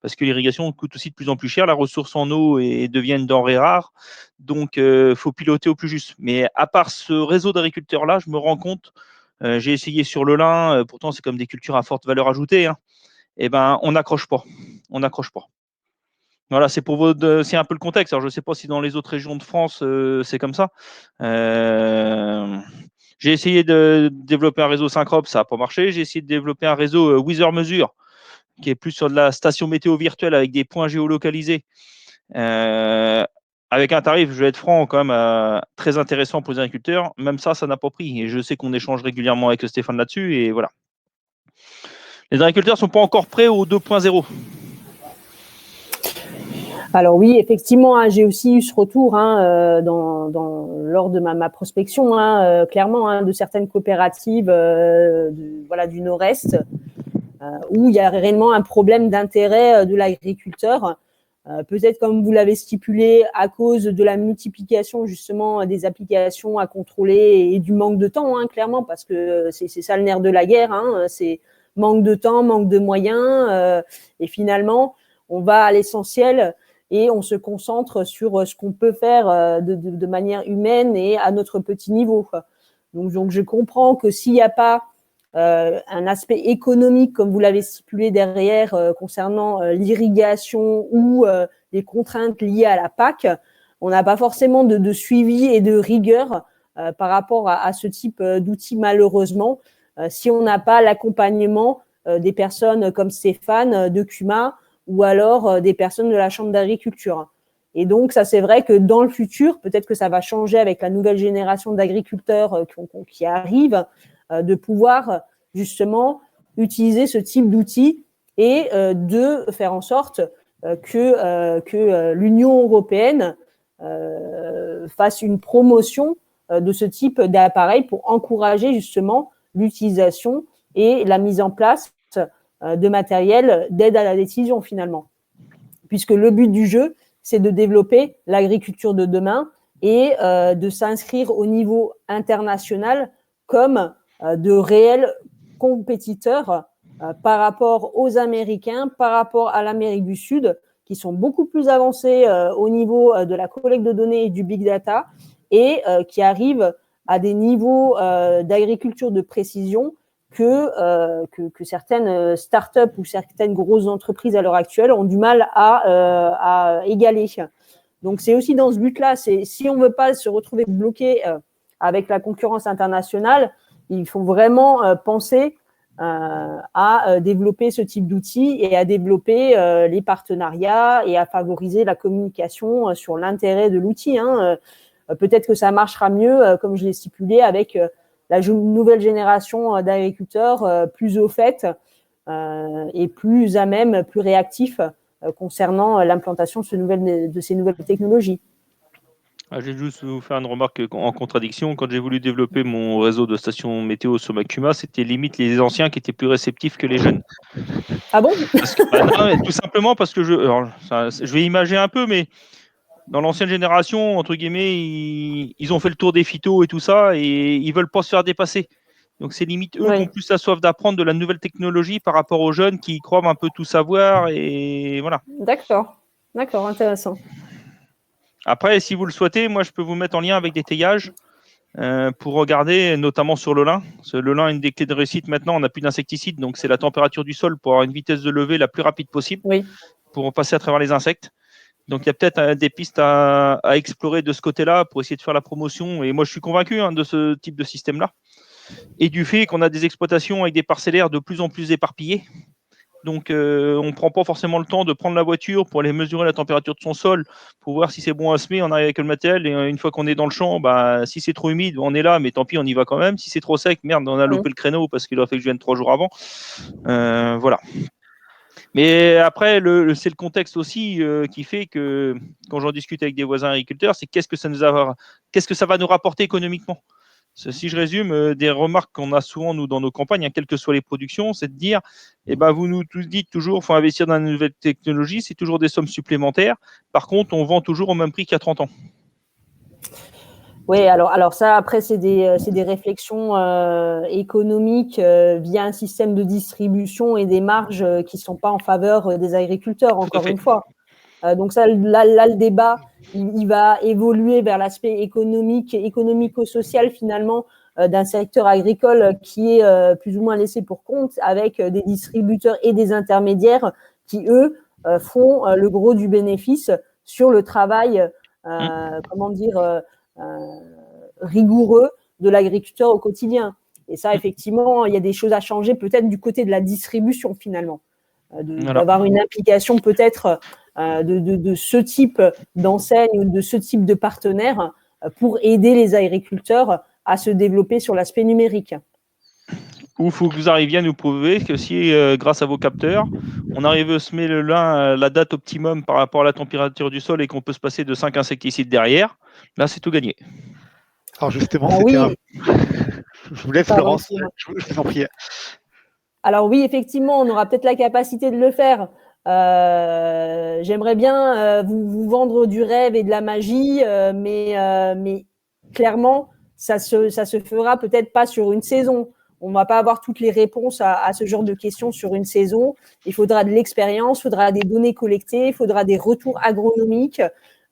Parce que l'irrigation coûte aussi de plus en plus cher, la ressource en eau devient une denrée rare, donc il faut piloter au plus juste. Mais à part ce réseau d'agriculteurs-là, je me rends compte, j'ai essayé sur le lin, pourtant c'est comme des cultures à forte valeur ajoutée, et ben on n'accroche pas. On n'accroche pas. Voilà, c'est un peu le contexte. Alors je ne sais pas si dans les autres régions de France c'est comme ça. J'ai essayé de développer un réseau Syncrop, ça n'a pas marché. J'ai essayé de développer un réseau Weather Mesure, qui est plus sur de la station météo virtuelle avec des points géolocalisés, avec un tarif, je vais être franc, quand même très intéressant pour les agriculteurs. Même ça n'a pas pris. Et je sais qu'on échange régulièrement avec Stéphane là-dessus. Et voilà. Les agriculteurs ne sont pas encore prêts au 2.0. Alors oui, effectivement, j'ai aussi eu ce retour lors de ma prospection, clairement, de certaines coopératives du Nord-Est, où il y a réellement un problème d'intérêt de l'agriculteur. Peut-être comme vous l'avez stipulé, à cause de la multiplication justement des applications à contrôler et du manque de temps, clairement, parce que c'est ça le nerf de la guerre, c'est manque de temps, manque de moyens, et finalement, on va à l'essentiel et on se concentre sur ce qu'on peut faire de manière humaine et à notre petit niveau. Donc je comprends que s'il n'y a pas un aspect économique, comme vous l'avez stipulé derrière, concernant l'irrigation ou les contraintes liées à la PAC, on n'a pas forcément de suivi et de rigueur par rapport à ce type d'outils, malheureusement, si on n'a pas l'accompagnement des personnes comme Stéphane de CUMA ou alors des personnes de la Chambre d'agriculture. Et donc, ça, c'est vrai que dans le futur, peut-être que ça va changer avec la nouvelle génération d'agriculteurs qui arrive, de pouvoir justement utiliser ce type d'outils et de faire en sorte que l'Union européenne fasse une promotion de ce type d'appareil pour encourager justement l'utilisation et la mise en place de matériel d'aide à la décision finalement. Puisque le but du jeu, c'est de développer l'agriculture de demain et de s'inscrire au niveau international comme de réels compétiteurs par rapport aux Américains, par rapport à l'Amérique du Sud, qui sont beaucoup plus avancés au niveau de la collecte de données et du big data et qui arrivent à des niveaux d'agriculture de précision que certaines startups ou certaines grosses entreprises à l'heure actuelle ont du mal à égaler. Donc, c'est aussi dans ce but-là, si on ne veut pas se retrouver bloqué avec la concurrence internationale, il faut vraiment penser à développer ce type d'outils et à développer les partenariats et à favoriser la communication sur l'intérêt de l'outil. Peut-être que ça marchera mieux, comme je l'ai stipulé, avec la nouvelle génération d'agriculteurs plus au fait et plus à même, plus réactifs concernant l'implantation de ces nouvelles technologies. Je vais juste vous faire une remarque en contradiction. Quand j'ai voulu développer mon réseau de stations météo sur ma CUMA, c'était limite les anciens qui étaient plus réceptifs que les jeunes. Ah bon? Non, tout simplement parce que je vais imager un peu, mais dans l'ancienne génération, entre guillemets, ils ont fait le tour des phytos et tout ça, et ils veulent pas se faire dépasser. Donc c'est limite eux qui ont plus la soif d'apprendre de la nouvelle technologie par rapport aux jeunes qui croient un peu tout savoir, et voilà. D'accord, intéressant. Après, si vous le souhaitez, moi je peux vous mettre en lien avec des taillages pour regarder, notamment sur le lin. Le lin, une des clés de réussite maintenant, on n'a plus d'insecticides, donc c'est la température du sol pour avoir une vitesse de levée la plus rapide possible pour passer à travers les insectes. Donc il y a peut-être des pistes à explorer de ce côté-là pour essayer de faire la promotion. Et moi je suis convaincu de ce type de système-là. Et du fait qu'on a des exploitations avec des parcellaires de plus en plus éparpillés. Donc, on ne prend pas forcément le temps de prendre la voiture pour aller mesurer la température de son sol, pour voir si c'est bon à semer. On arrive avec le matériel et une fois qu'on est dans le champ, si c'est trop humide, on est là, mais tant pis, on y va quand même. Si c'est trop sec, merde, on a loupé le créneau parce qu'il aurait fait que je vienne 3 jours avant. Voilà. Mais après, c'est le contexte aussi qui fait que, quand j'en discute avec des voisins agriculteurs, c'est qu'est-ce que ça va nous rapporter économiquement. Si je résume, des remarques qu'on a souvent, nous, dans nos campagnes, quelles que soient les productions, c'est de dire, vous nous dites toujours, il faut investir dans une nouvelle technologie, c'est toujours des sommes supplémentaires. Par contre, on vend toujours au même prix qu'il y a 30 ans. Oui, alors ça, après, c'est des réflexions économiques via un système de distribution et des marges qui ne sont pas en faveur des agriculteurs, encore une fois. Donc ça, là, le débat, il va évoluer vers l'aspect économico-social finalement d'un secteur agricole qui est plus ou moins laissé pour compte avec des distributeurs et des intermédiaires qui, eux, font le gros du bénéfice sur le travail, rigoureux de l'agriculteur au quotidien. Et ça, effectivement, il y a des choses à changer peut-être du côté de la distribution finalement, d'avoir une implication peut-être de ce type d'enseigne ou de ce type de partenaire pour aider les agriculteurs à se développer sur l'aspect numérique. Ou il faut que vous arriviez à nous prouver que si, grâce à vos capteurs, on arrive à semer le lin à la date optimum par rapport à la température du sol et qu'on peut se passer de 5 insecticides derrière, là, c'est tout gagné. Alors justement, je vous laisse, Florence, je vous en prie. Alors oui, effectivement, on aura peut-être la capacité de le faire. J'aimerais bien vous vendre du rêve et de la magie, mais clairement, ça se fera peut-être pas sur une saison. On ne va pas avoir toutes les réponses à ce genre de questions sur une saison. Il faudra de l'expérience, il faudra des données collectées, il faudra des retours agronomiques,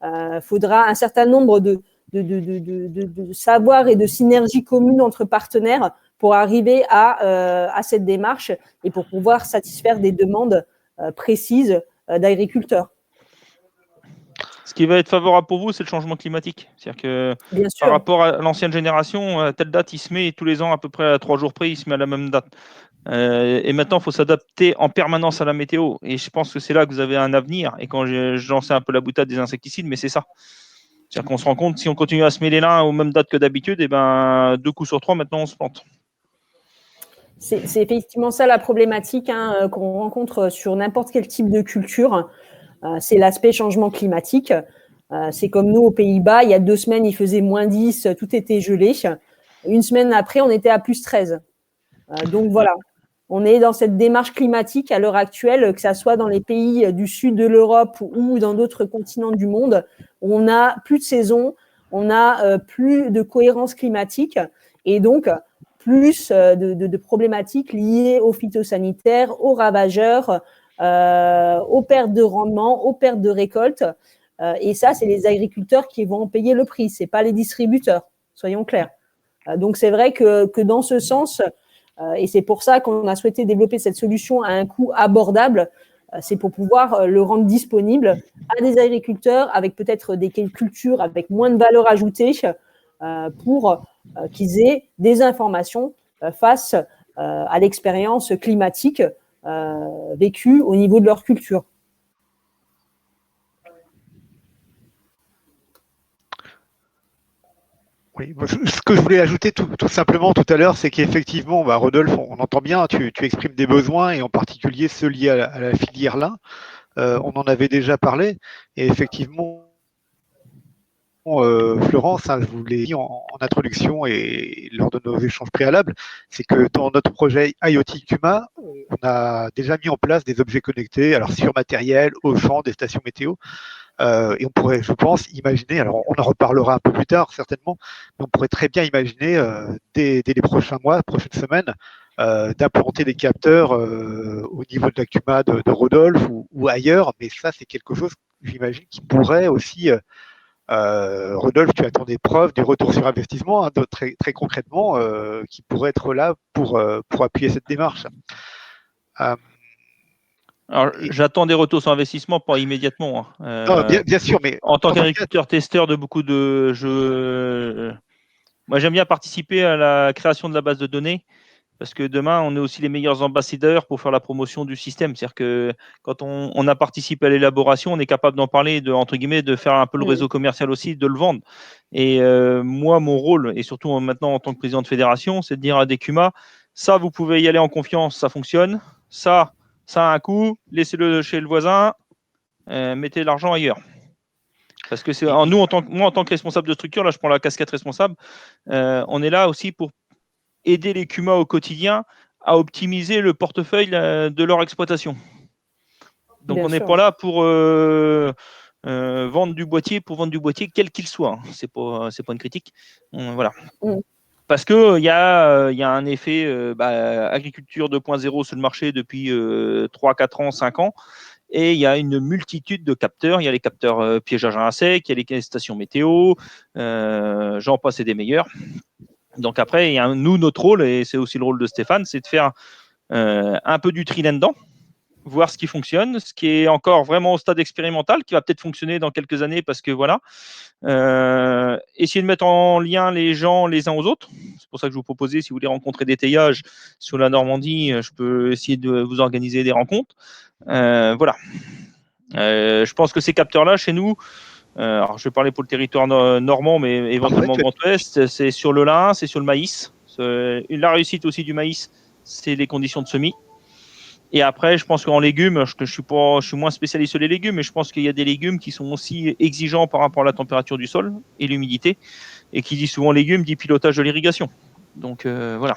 il faudra un certain nombre de savoirs et de synergies communes entre partenaires pour arriver à cette démarche et pour pouvoir satisfaire des demandes précises d'agriculteurs. Ce qui va être favorable pour vous, c'est le changement climatique. C'est-à-dire que par rapport à l'ancienne génération, à telle date, il se met tous les ans à peu près à 3 jours près, il se met à la même date. Et maintenant, il faut s'adapter en permanence à la météo. Et je pense que c'est là que vous avez un avenir. Et quand j'ai lancé un peu la boutade des insecticides, mais c'est ça. C'est-à-dire qu'on se rend compte, si on continue à semer les lins aux mêmes dates que d'habitude, 2 coups sur 3, maintenant, on se plante. C'est effectivement ça la problématique qu'on rencontre sur n'importe quel type de culture. C'est l'aspect changement climatique. C'est comme nous aux Pays-Bas, il y a 2 semaines, il faisait -10, tout était gelé. Une semaine après, on était à +13. Donc voilà, on est dans cette démarche climatique à l'heure actuelle, que ça soit dans les pays du sud de l'Europe ou dans d'autres continents du monde. On n'a plus de saison, on n'a plus de cohérence climatique et donc plus de problématiques liées aux phytosanitaires, aux ravageurs, aux pertes de rendement, aux pertes de récolte. Et ça, c'est les agriculteurs qui vont en payer le prix, ce n'est pas les distributeurs, soyons clairs. Donc, c'est vrai que dans ce sens, et c'est pour ça qu'on a souhaité développer cette solution à un coût abordable, c'est pour pouvoir le rendre disponible à des agriculteurs avec peut-être des cultures avec moins de valeur ajoutée pour qu'ils aient des informations face à l'expérience climatique vécue au niveau de leur culture. Oui, ce que je voulais ajouter tout simplement tout à l'heure, c'est qu'effectivement, Rodolphe, on entend bien, tu exprimes des besoins et en particulier ceux liés à la filière lin. On en avait déjà parlé et effectivement, Florence, je vous l'ai dit en introduction et lors de nos échanges préalables, c'est que dans notre projet IoT Kuma, on a déjà mis en place des objets connectés, alors sur matériel, au champ, des stations météo. Et on pourrait, je pense, imaginer, alors on en reparlera un peu plus tard certainement, mais on pourrait très bien imaginer dès les prochains mois, prochaines semaines, d'implanter des capteurs au niveau de la Kuma de Rodolphe ou ailleurs, mais ça c'est quelque chose, j'imagine, qui pourrait aussi, Rodolphe, tu attends des preuves, du retour sur investissement, très, très concrètement, qui pourrait être là pour appuyer cette démarche. Alors, j'attends des retours sur investissement, pas immédiatement. Non, bien sûr, mais en tant qu'agriculteur testeur de beaucoup de jeux, moi j'aime bien participer à la création de la base de données parce que demain on est aussi les meilleurs ambassadeurs pour faire la promotion du système. C'est-à-dire que quand on a participé à l'élaboration, on est capable d'en parler, entre guillemets, de faire un peu le réseau commercial aussi, de le vendre. Et moi, mon rôle, et surtout maintenant en tant que président de fédération, c'est de dire à des Kuma, ça vous pouvez y aller en confiance, ça fonctionne. Ça a un coût, laissez-le chez le voisin, mettez l'argent ailleurs. Parce que moi, en tant que responsable de structure, là, je prends la casquette responsable, on est là aussi pour aider les Kuma au quotidien à optimiser le portefeuille de leur exploitation. Donc, on n'est pas là pour vendre du boîtier, quel qu'il soit. C'est pas une critique. Voilà. Parce qu'il y a un effet agriculture 2.0 sur le marché depuis 3, 4 ans, 5 ans. Et il y a une multitude de capteurs. Il y a les capteurs piégeage à insectes, il y a les stations météo, j'en passe et des meilleurs. Donc après, nous, notre rôle, et c'est aussi le rôle de Stéphane, c'est de faire un peu du tri là-dedans, voir ce qui fonctionne, ce qui est encore vraiment au stade expérimental, qui va peut-être fonctionner dans quelques années parce que voilà. Essayer de mettre en lien les gens les uns aux autres. C'est pour ça que je vous proposais, si vous voulez rencontrer des taillages sur la Normandie, je peux essayer de vous organiser des rencontres. Voilà. Je pense que ces capteurs-là, chez nous, alors je vais parler pour le territoire normand, mais éventuellement Grand Ouest, c'est sur le lin, c'est sur le maïs. La réussite aussi du maïs, c'est les conditions de semis. Et après, je pense qu'en légumes, je suis moins spécialiste sur les légumes, mais je pense qu'il y a des légumes qui sont aussi exigeants par rapport à la température du sol et l'humidité. Et qui dit souvent légumes, dit pilotage de l'irrigation. Donc voilà.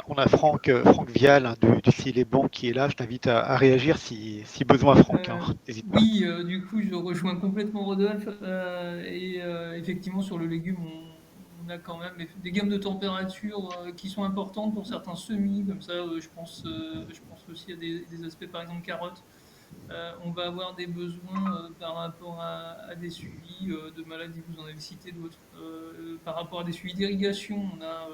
On a Franck Vial du CIL Les Banques qui est là. Je t'invite à réagir si besoin, Franck. N'hésite pas. Oui, du coup, je rejoins complètement Rodolphe. Effectivement, sur le légume, on a quand même des gammes de température qui sont importantes pour certains semis. Comme ça, je pense aussi à des aspects, par exemple, carottes. On va avoir des besoins par rapport à des suivis de maladies, vous en avez cité d'autres. Par rapport à des suivis d'irrigation, on a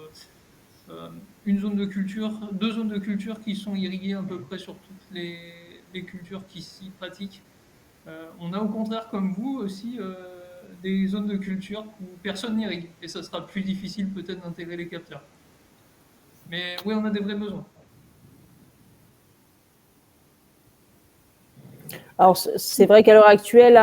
deux zones de culture qui sont irriguées à peu près sur toutes les cultures qui s'y pratiquent. On a au contraire, comme vous aussi, des zones de culture où personne n'irrigue. Et ça sera plus difficile peut-être d'intégrer les capteurs. Mais oui, on a des vrais besoins. Alors, c'est vrai qu'à l'heure actuelle,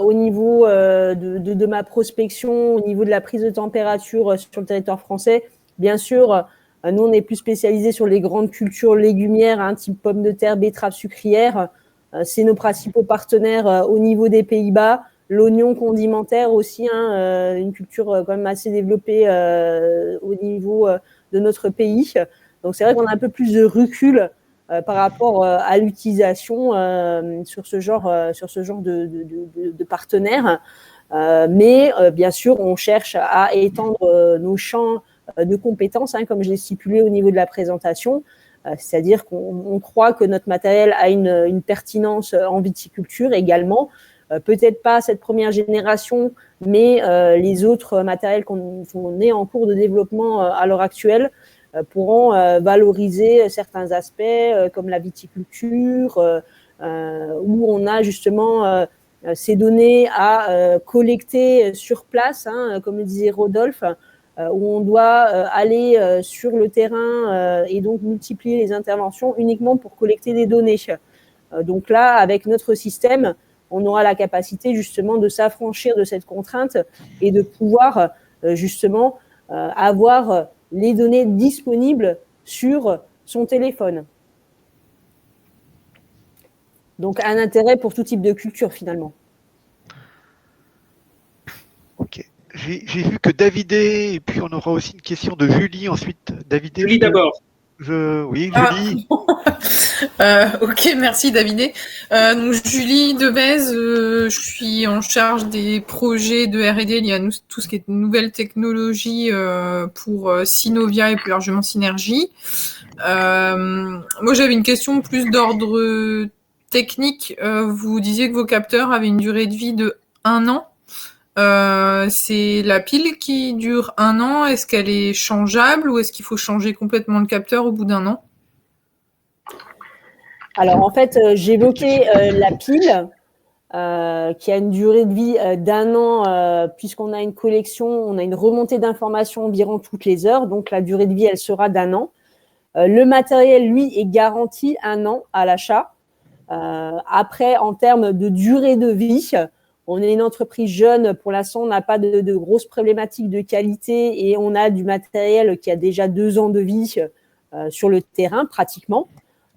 au niveau de ma prospection, au niveau de la prise de température sur le territoire français, bien sûr, nous, on est plus spécialisés sur les grandes cultures légumières, type pommes de terre, betteraves sucrières. C'est nos principaux partenaires au niveau des Pays-Bas. L'oignon condimentaire aussi, une culture quand même assez développée au niveau de notre pays. Donc, c'est vrai qu'on a un peu plus de recul par rapport à l'utilisation sur ce genre de partenaires. Mais bien sûr, on cherche à étendre nos champs de compétences, comme je l'ai stipulé au niveau de la présentation. C'est-à-dire qu'on croit que notre matériel a une pertinence en viticulture également. Peut-être pas cette première génération, mais les autres matériels qu'on est en cours de développement à l'heure actuelle pourront valoriser certains aspects comme la viticulture, où on a justement ces données à collecter sur place, comme le disait Rodolphe, où on doit aller sur le terrain et donc multiplier les interventions uniquement pour collecter des données. Donc là, avec notre système, on aura la capacité justement de s'affranchir de cette contrainte et de pouvoir justement avoir les données disponibles sur son téléphone. Donc un intérêt pour tout type de culture finalement. Ok. J'ai vu que Davidé, et puis on aura aussi une question de Julie ensuite. Davidé, Julie d'abord. Oui, Julie. Ok, merci Davidé. Donc Julie Devez, je suis en charge des projets de R&D liés à tout ce qui est nouvelles technologies pour Synovia et plus largement Synergie. Moi j'avais une question plus d'ordre technique. Vous disiez que vos capteurs avaient une durée de vie de 1 an. C'est la pile qui dure 1 an. Est-ce qu'elle est changeable ou est-ce qu'il faut changer complètement le capteur au bout d'1 an? Alors en fait, j'évoquais la pile qui a une durée de vie d'1 an puisqu'on a une collection, on a une remontée d'informations environ toutes les heures. Donc la durée de vie, elle sera d'1 an. Le matériel, lui, est garanti 1 an à l'achat. Après, en termes de durée de vie, on est une entreprise jeune, pour l'instant, on n'a pas de grosses problématiques de qualité et on a du matériel qui a déjà 2 ans de vie sur le terrain, pratiquement.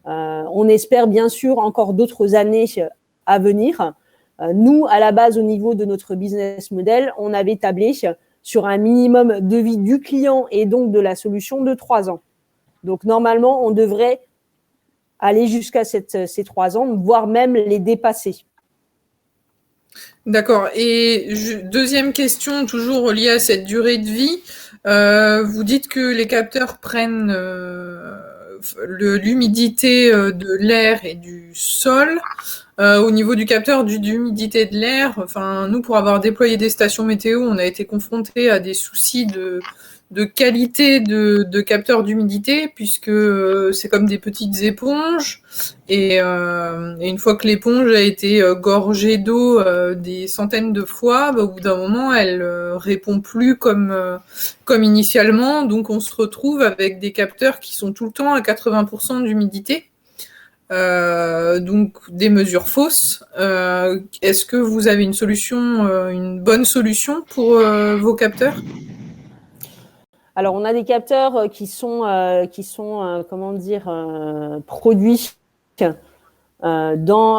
On espère bien sûr encore d'autres années à venir. Nous, à la base, au niveau de notre business model, on avait tablé sur un minimum de vie du client et donc de la solution de 3 ans. Donc, normalement, on devrait aller jusqu'à ces 3 ans, voire même les dépasser. D'accord. Et deuxième question, toujours liée à cette durée de vie. Vous dites que les capteurs prennent l'humidité de l'air et du sol. Au niveau du capteur d'humidité de l'air, enfin, nous, pour avoir déployé des stations météo, on a été confrontés à des soucis de qualité de capteurs d'humidité, puisque c'est comme des petites éponges, et une fois que l'éponge a été gorgée d'eau des centaines de fois, au bout d'un moment, elle répond plus comme initialement, donc on se retrouve avec des capteurs qui sont tout le temps à 80% d'humidité. Donc des mesures fausses. Est-ce que vous avez une solution, une bonne solution pour vos capteurs? Alors, on a des capteurs qui sont comment dire, produits dans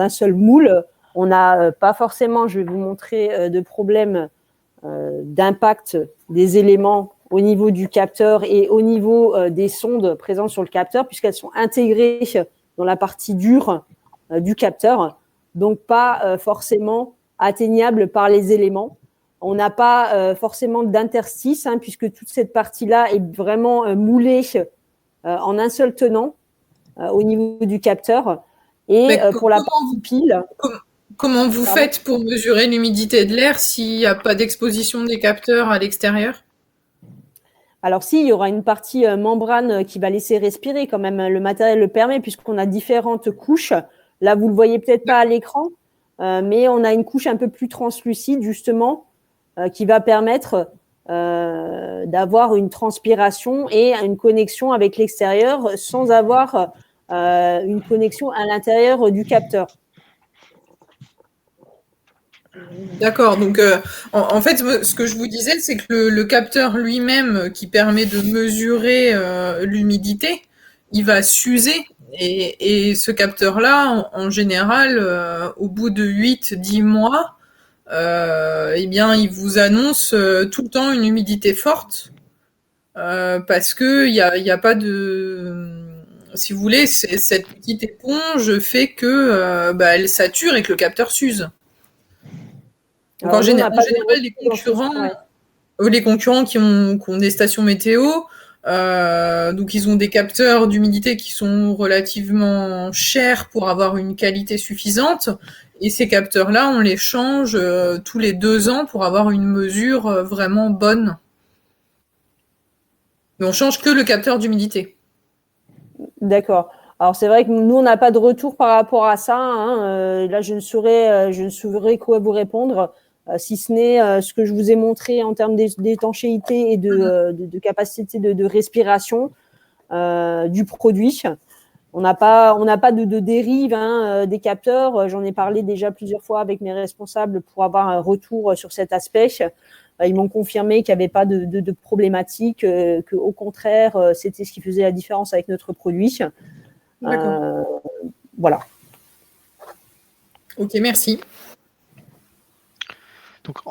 un seul moule. On n'a pas forcément, je vais vous montrer, de problème d'impact des éléments au niveau du capteur et au niveau des sondes présentes sur le capteur, puisqu'elles sont intégrées dans la partie dure du capteur, donc pas forcément atteignables par les éléments. On n'a pas forcément d'interstice, puisque toute cette partie-là est vraiment moulée en un seul tenant au niveau du capteur. Et pour la partie pile… Comment vous faites pour mesurer l'humidité de l'air s'il n'y a pas d'exposition des capteurs à l'extérieur? Alors si, il y aura une partie membrane qui va laisser respirer quand même. Le matériel le permet puisqu'on a différentes couches. Là, vous le voyez peut-être pas à l'écran, mais on a une couche un peu plus translucide justement qui va permettre d'avoir une transpiration et une connexion avec l'extérieur sans avoir une connexion à l'intérieur du capteur. D'accord, donc en fait, ce que je vous disais, c'est que le capteur lui-même qui permet de mesurer l'humidité, il va s'user. Et ce capteur-là, en général, au bout de 8-10 mois, eh bien, il vous annonce tout le temps une humidité forte. parce que il y a pas de, si vous voulez, cette petite éponge fait que elle sature et que le capteur s'use. Donc Alors, en nous, on n'a général, pas de les retour dans ce concurrents, sens-là, les concurrents qui ont des stations météo, donc ils ont des capteurs d'humidité qui sont relativement chers pour avoir une qualité suffisante. Et ces capteurs-là, on les change tous les 2 ans pour avoir une mesure vraiment bonne. Mais on change que le capteur d'humidité. D'accord. Alors c'est vrai que nous, on n'a pas de retour par rapport à ça, hein. Là, je ne saurais quoi vous répondre, si ce n'est ce que je vous ai montré en termes d'étanchéité et de capacité de respiration du produit. On n'a pas de dérive, hein, des capteurs. J'en ai parlé déjà plusieurs fois avec mes responsables pour avoir un retour sur cet aspect. Ils m'ont confirmé qu'il n'y avait pas de problématique, qu'au contraire, c'était ce qui faisait la différence avec notre produit. D'accord. Voilà. Ok, merci. Donc,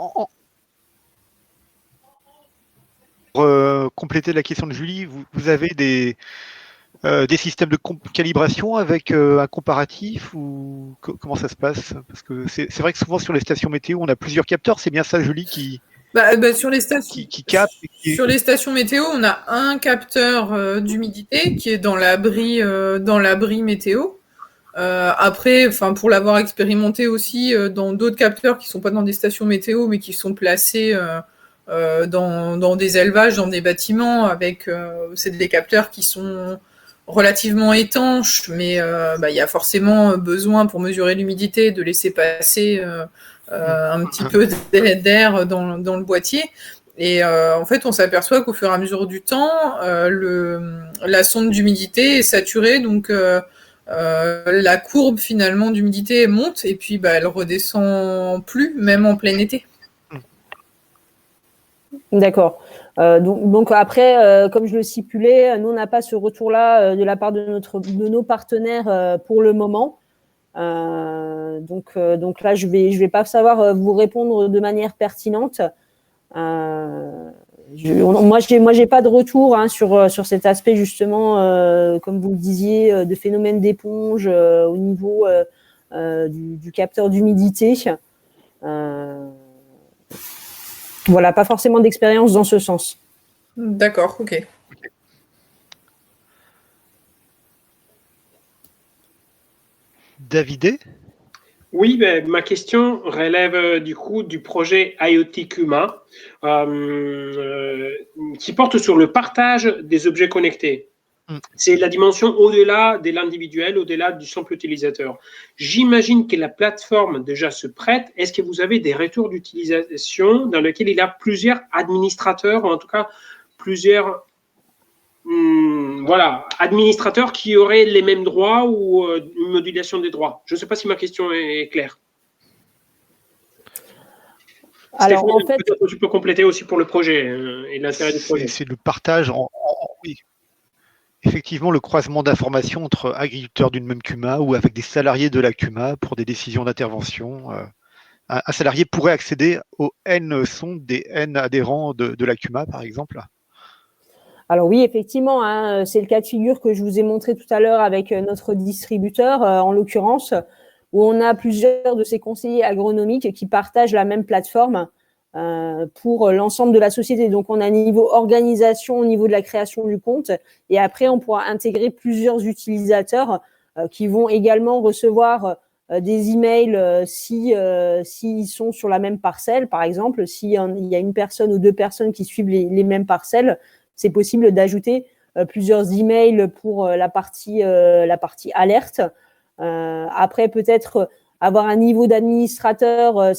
pour compléter la question de Julie, vous avez des systèmes de calibration avec un comparatif ou comment ça se passe? Parce que c'est vrai que souvent sur les stations météo, on a plusieurs capteurs. C'est bien ça, Julie, qui Sur les stations, qui capte. sur les stations météo, on a un capteur d'humidité qui est dans l'abri météo. Après, pour l'avoir expérimenté aussi dans d'autres capteurs qui sont pas dans des stations météo, mais qui sont placés dans des élevages, dans des bâtiments, avec c'est des capteurs qui sont relativement étanches, mais il y a forcément besoin pour mesurer l'humidité de laisser passer un petit peu d'air dans le boîtier. Et en fait, on s'aperçoit qu'au fur et à mesure du temps, la sonde d'humidité est saturée, donc la courbe finalement d'humidité monte et puis elle redescend plus, même en plein été. D'accord. Donc après, comme je le stipulais, nous on n'a pas ce retour-là de la part de nos partenaires pour le moment. Donc là, je vais pas savoir vous répondre de manière pertinente. Moi, j'ai pas de retour sur cet aspect justement, comme vous le disiez, de phénomène d'éponge au niveau du capteur d'humidité. Voilà, pas forcément d'expérience dans ce sens. D'accord, ok. Davidé? Oui, ma question relève du coup du projet IoT Kuma qui porte sur le partage des objets connectés. C'est la dimension au-delà de l'individuel, au-delà du simple utilisateur. J'imagine que la plateforme déjà se prête. Est-ce que vous avez des retours d'utilisation dans lesquels il y a plusieurs administrateurs, ou en tout cas plusieurs administrateurs qui auraient les mêmes droits ou une modulation des droits? Je ne sais pas si ma question est claire. Alors, Stéphane, en fait, peut-être tu peux compléter aussi pour le projet et l'intérêt du projet. C'est le partage oui. Effectivement, le croisement d'informations entre agriculteurs d'une même CUMA ou avec des salariés de la CUMA pour des décisions d'intervention. Un salarié pourrait accéder aux N sondes des N adhérents de la CUMA, par exemple. Alors oui, effectivement, c'est le cas de figure que je vous ai montré tout à l'heure avec notre distributeur, en l'occurrence, où on a plusieurs de ces conseillers agronomiques qui partagent la même plateforme pour l'ensemble de la société. Donc, on a niveau organisation, au niveau de la création du compte, et après, on pourra intégrer plusieurs utilisateurs qui vont également recevoir des emails s'ils sont sur la même parcelle. Par exemple, s'il y a une personne ou deux personnes qui suivent les mêmes parcelles, c'est possible d'ajouter plusieurs emails pour la partie alerte. Après, peut-être avoir un niveau d'administrateur,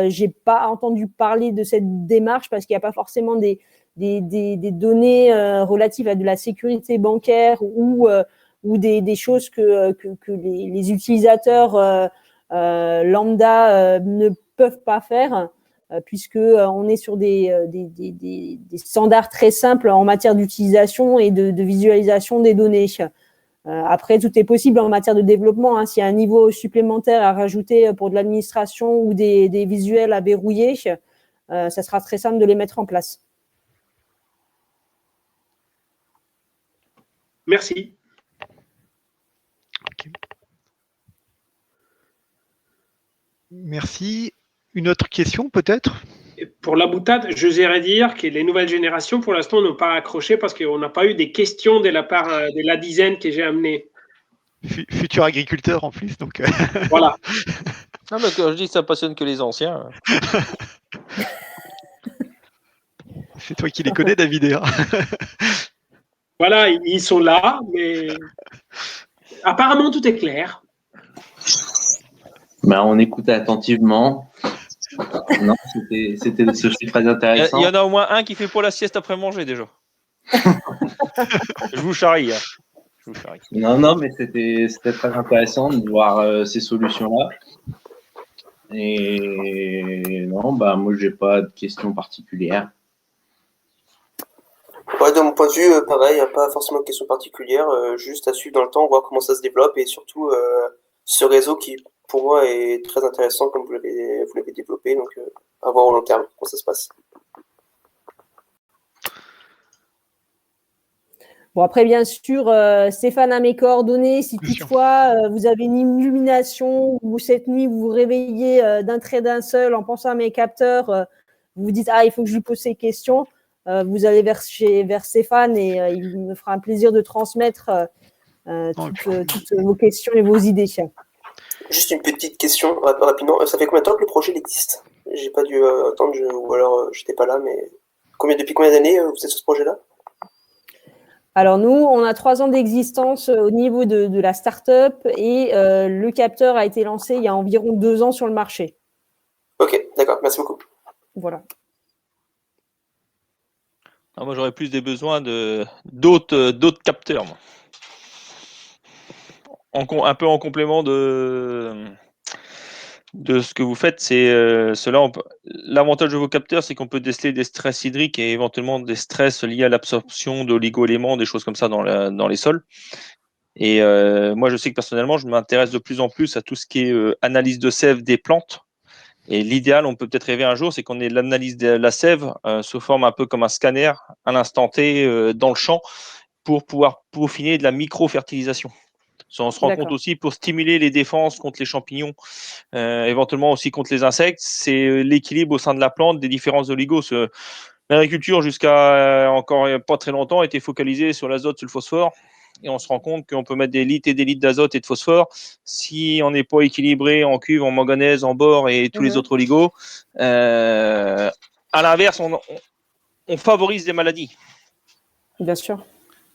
j'ai pas entendu parler de cette démarche parce qu'il n'y a pas forcément des données relatives à de la sécurité bancaire ou des choses que les utilisateurs lambda ne peuvent pas faire. Puisque on est sur des standards très simples en matière d'utilisation et de visualisation des données. Après, tout est possible en matière de développement. S'il y a un niveau supplémentaire à rajouter pour de l'administration ou des visuels à verrouiller, ça sera très simple de les mettre en place. Merci. Ok. Merci. Une autre question peut-être? Pour la boutade, j'oserais dire que les nouvelles générations, pour l'instant, n'ont pas accroché parce qu'on n'a pas eu des questions de la part de la dizaine que j'ai amenée. Futur agriculteur en plus, donc Voilà. Non, mais quand je dis que ça passionne que les anciens. c'est toi qui les connais, David. Hein. Voilà, ils sont là, mais apparemment tout est clair. Ben, on écoutait attentivement. Non, c'était très intéressant. Il y en a au moins un qui fait pour la sieste après manger déjà. Je vous charrie. Hein. Je vous charrie. Non, mais c'était très intéressant de voir ces solutions-là. Et non, bah moi j'ai pas de questions particulières. Ouais, de mon point de vue, pareil, il n'y a pas forcément de question particulière, juste à suivre dans le temps, voir comment ça se développe et surtout ce réseau qui, pour moi, est très intéressant comme vous l'avez développé, donc à voir au long terme comment ça se passe. Bon, après, bien sûr, Stéphane a mes coordonnées. Si toutefois vous avez une illumination ou cette nuit vous vous réveillez d'un trait d'un seul en pensant à mes capteurs, vous vous dites « Ah, il faut que je lui pose ces questions », vous allez vers Stéphane et il me fera un plaisir de transmettre toutes vos questions et vos idées. Juste une petite question rapidement. Ça fait combien de temps que le projet existe? J'ai pas dû attendre, ou alors j'étais pas là, mais depuis combien d'années vous êtes sur ce projet-là? Alors nous, on a 3 ans d'existence au niveau de la start-up et le capteur a été lancé il y a environ 2 ans sur le marché. Ok, d'accord, merci beaucoup. Voilà. Non, moi, j'aurais plus des besoins d'autres capteurs. Moi. Un peu en complément de ce que vous faites, c'est l'avantage de vos capteurs, c'est qu'on peut déceler des stress hydriques et éventuellement des stress liés à l'absorption d'oligo-éléments, des choses comme ça dans les sols. Et moi, je sais que personnellement, je m'intéresse de plus en plus à tout ce qui est analyse de sève des plantes. Et l'idéal, on peut peut-être rêver un jour, c'est qu'on ait l'analyse de la sève sous forme un peu comme un scanner à l'instant T dans le champ pour pouvoir peaufiner de la micro-fertilisation. On se rend compte aussi pour stimuler les défenses contre les champignons, éventuellement aussi contre les insectes, c'est l'équilibre au sein de la plante des différents oligos. L'agriculture, jusqu'à encore pas très longtemps, était focalisée sur l'azote, sur le phosphore. Et on se rend compte qu'on peut mettre des litres et des litres d'azote et de phosphore. Si on n'est pas équilibré en cuve, en manganèse, en bore et tous les autres oligos, à l'inverse, on favorise des maladies. Bien sûr.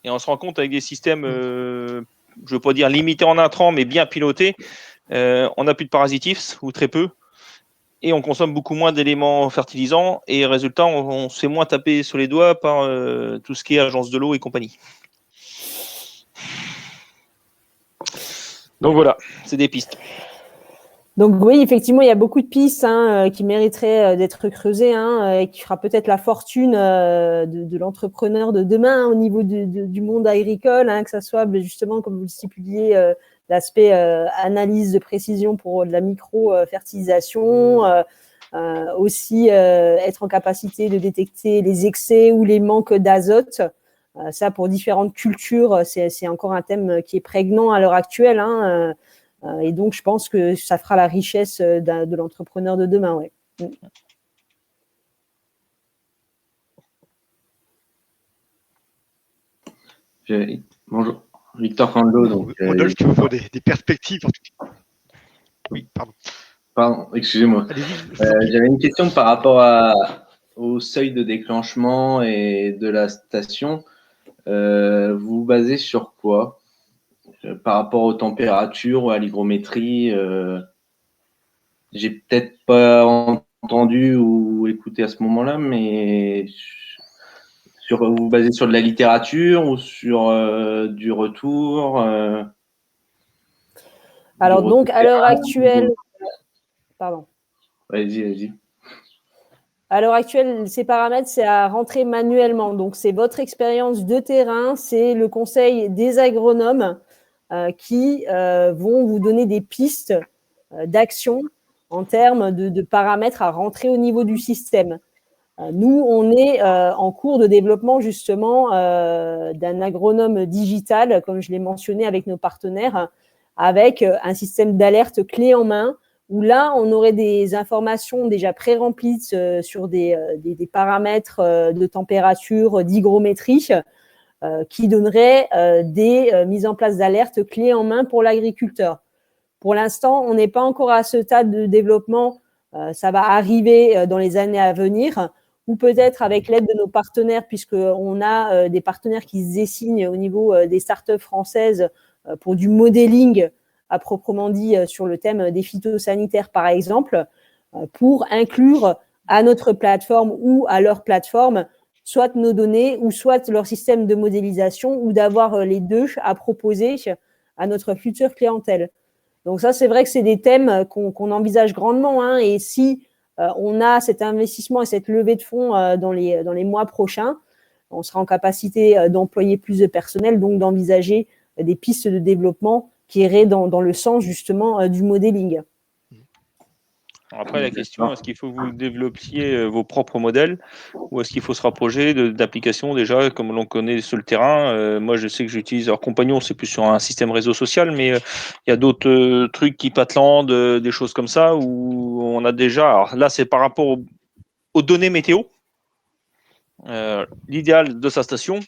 Et on se rend compte avec des systèmes, je ne veux pas dire limités en intrants, mais bien pilotés, on n'a plus de parasitifs ou très peu. Et on consomme beaucoup moins d'éléments fertilisants. Et résultat, on se fait moins taper sur les doigts par tout ce qui est agence de l'eau et compagnie. Donc voilà, c'est des pistes. Donc oui, effectivement, il y a beaucoup de pistes qui mériteraient d'être creusées et qui fera peut-être la fortune de l'entrepreneur de demain au niveau du monde agricole, que ça soit justement, comme vous le stipuliez, l'aspect analyse de précision pour de la micro-fertilisation, aussi être en capacité de détecter les excès ou les manques d'azote. Ça, pour différentes cultures, c'est encore un thème qui est prégnant à l'heure actuelle. Et donc, je pense que ça fera la richesse de l'entrepreneur de demain. Ouais. Bonjour, Victor Candlo. Donc, Rodolphe, tu ouvres des perspectives. Oui, pardon. Pardon, excusez-moi. J'avais une question par rapport au seuil de déclenchement et de la station. Vous vous basez sur quoi par rapport aux températures ou à l'hygrométrie? J'ai peut-être pas entendu ou écouté à ce moment-là, mais vous vous basez sur de la littérature ou sur du retour Alors donc, à l'heure actuelle… Pardon. Vas-y. À l'heure actuelle, ces paramètres, c'est à rentrer manuellement. Donc, c'est votre expérience de terrain, c'est le conseil des agronomes qui vont vous donner des pistes d'action en termes de paramètres à rentrer au niveau du système. Nous, on est en cours de développement justement d'un agronome digital, comme je l'ai mentionné avec nos partenaires, avec un système d'alerte clé en main, où là, on aurait des informations déjà pré-remplies sur des paramètres de température, d'hygrométrie, qui donneraient des mises en place d'alertes clés en main pour l'agriculteur. Pour l'instant, on n'est pas encore à ce stade de développement. Ça va arriver dans les années à venir, ou peut-être avec l'aide de nos partenaires, puisqu'on a des partenaires qui se dessinent au niveau des startups françaises pour du modeling à proprement dit sur le thème des phytosanitaires, par exemple, pour inclure à notre plateforme ou à leur plateforme soit nos données ou soit leur système de modélisation, ou d'avoir les deux à proposer à notre future clientèle. Donc ça, c'est vrai que c'est des thèmes qu'on envisage grandement, hein, et si on a cet investissement et cette levée de fonds dans les mois prochains, on sera en capacité d'employer plus de personnel, donc d'envisager des pistes de développement qui iraient dans le sens justement du modeling. Après, la question, est-ce qu'il faut que vous développiez vos propres modèles ou est-ce qu'il faut se rapprocher d'applications déjà comme l'on connaît sur le terrain? Moi, je sais que j'utilise Compagnon, c'est plus sur un système réseau social, mais il y a d'autres trucs qui Patland, des choses comme ça où on a déjà. Alors là, c'est par rapport aux données météo. L'idéal de sa station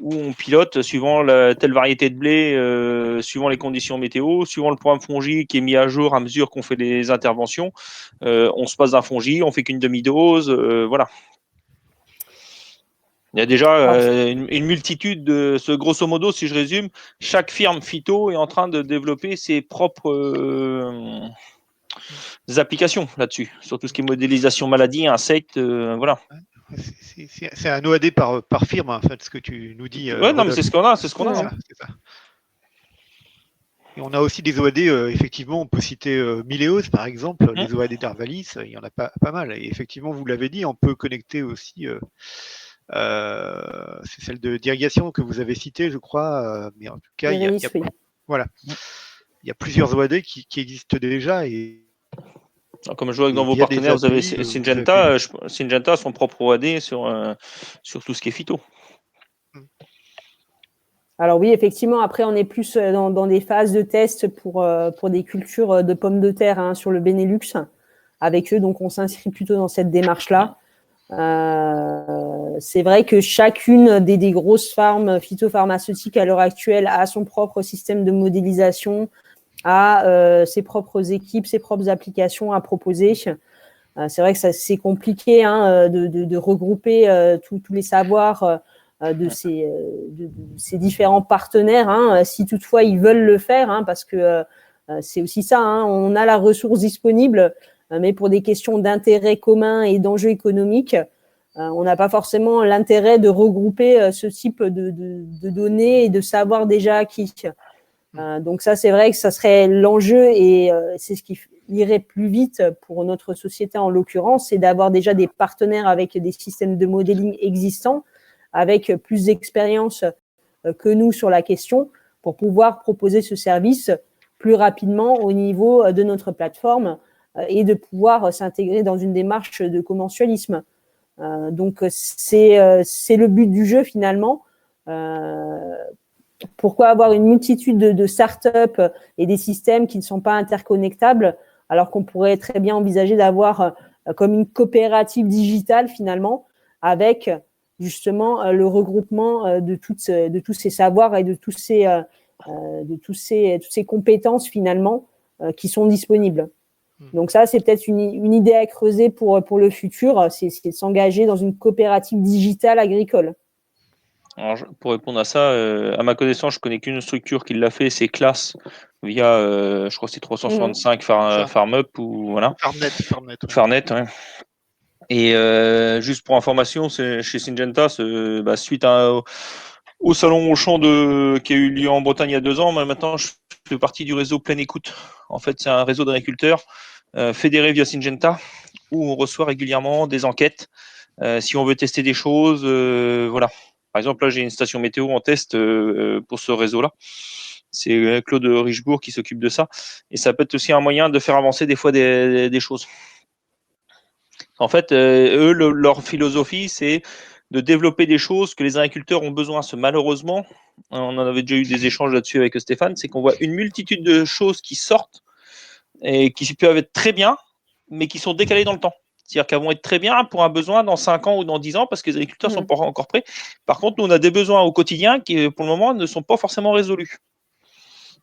où on pilote suivant telle variété de blé, suivant les conditions météo, suivant le programme Fongi qui est mis à jour à mesure qu'on fait des interventions. On se passe d'un Fongi, on fait qu'une demi-dose, voilà. Il y a déjà une multitude de ce grosso modo, si je résume, chaque firme phyto est en train de développer ses propres applications là-dessus, sur tout ce qui est modélisation maladie, insectes, voilà. C'est un OAD par firme, en fait, ce que tu nous dis. Ouais, non, mais c'est ce qu'on a, c'est ce qu'on a. C'est ça. Et on a aussi des OAD, effectivement, on peut citer Mileos, par exemple, les OAD d'Arvalis, il y en a pas mal. Et effectivement, vous l'avez dit, on peut connecter aussi, c'est celle d'irrigation que vous avez citée, je crois, mais en tout cas, voilà. Il y a plusieurs OAD qui existent déjà. Et comme je vois que dans vos partenaires, vous avez Syngenta, Syngenta a son propre OAD sur tout ce qui est phyto. Alors oui, effectivement, après, on est plus dans des phases de test pour des cultures de pommes de terre, hein, sur le Benelux avec eux. Donc, on s'inscrit plutôt dans cette démarche-là. C'est vrai que chacune des grosses farms phytopharmaceutiques à l'heure actuelle a son propre système de modélisation, a ses propres équipes, ses propres applications à proposer. C'est vrai que c'est compliqué, hein, de regrouper tous les savoirs de ces différents partenaires, hein, si toutefois ils veulent le faire, hein, parce que c'est aussi ça, hein, on a la ressource disponible, mais pour des questions d'intérêt commun et d'enjeux économiques, on n'a pas forcément l'intérêt de regrouper ce type de données et de savoir déjà acquis. Donc ça, c'est vrai que ça serait l'enjeu, et c'est ce qui irait plus vite pour notre société en l'occurrence, c'est d'avoir déjà des partenaires avec des systèmes de modeling existants, avec plus d'expérience que nous sur la question, pour pouvoir proposer ce service plus rapidement au niveau de notre plateforme et de pouvoir s'intégrer dans une démarche de commensalisme. Donc, c'est le but du jeu finalement. Pourquoi avoir une multitude de startups et des systèmes qui ne sont pas interconnectables, alors qu'on pourrait très bien envisager d'avoir comme une coopérative digitale finalement, avec justement le regroupement de tous ces savoirs et de toutes ces compétences finalement qui sont disponibles. Donc ça, c'est peut-être une idée à creuser pour le futur, c'est de s'engager dans une coopérative digitale agricole. Alors, pour répondre à ça, à ma connaissance, je connais qu'une structure qui l'a fait, c'est Class, via, je crois que c'est 365 FarmUp ou voilà. Farnet, ouais. Et juste pour information, c'est chez Syngenta, suite au salon Auchan qui a eu lieu en Bretagne il y a 2 ans, maintenant je fais partie du réseau Pleine Écoute. En fait, c'est un réseau d'agriculteurs fédérés via Syngenta, où on reçoit régulièrement des enquêtes si on veut tester des choses, voilà. Par exemple, là, j'ai une station météo en test pour ce réseau-là. C'est Claude Richebourg qui s'occupe de ça. Et ça peut être aussi un moyen de faire avancer des fois des choses. En fait, eux, leur philosophie, c'est de développer des choses que les agriculteurs ont besoin. Malheureusement, on en avait déjà eu des échanges là-dessus avec Stéphane, c'est qu'on voit une multitude de choses qui sortent et qui peuvent être très bien, mais qui sont décalées dans le temps. C'est-à-dire qu'elles vont être très bien pour un besoin dans 5 ans ou dans 10 ans parce que les agriculteurs ne sont pas encore prêts. Par contre, nous, on a des besoins au quotidien qui, pour le moment, ne sont pas forcément résolus.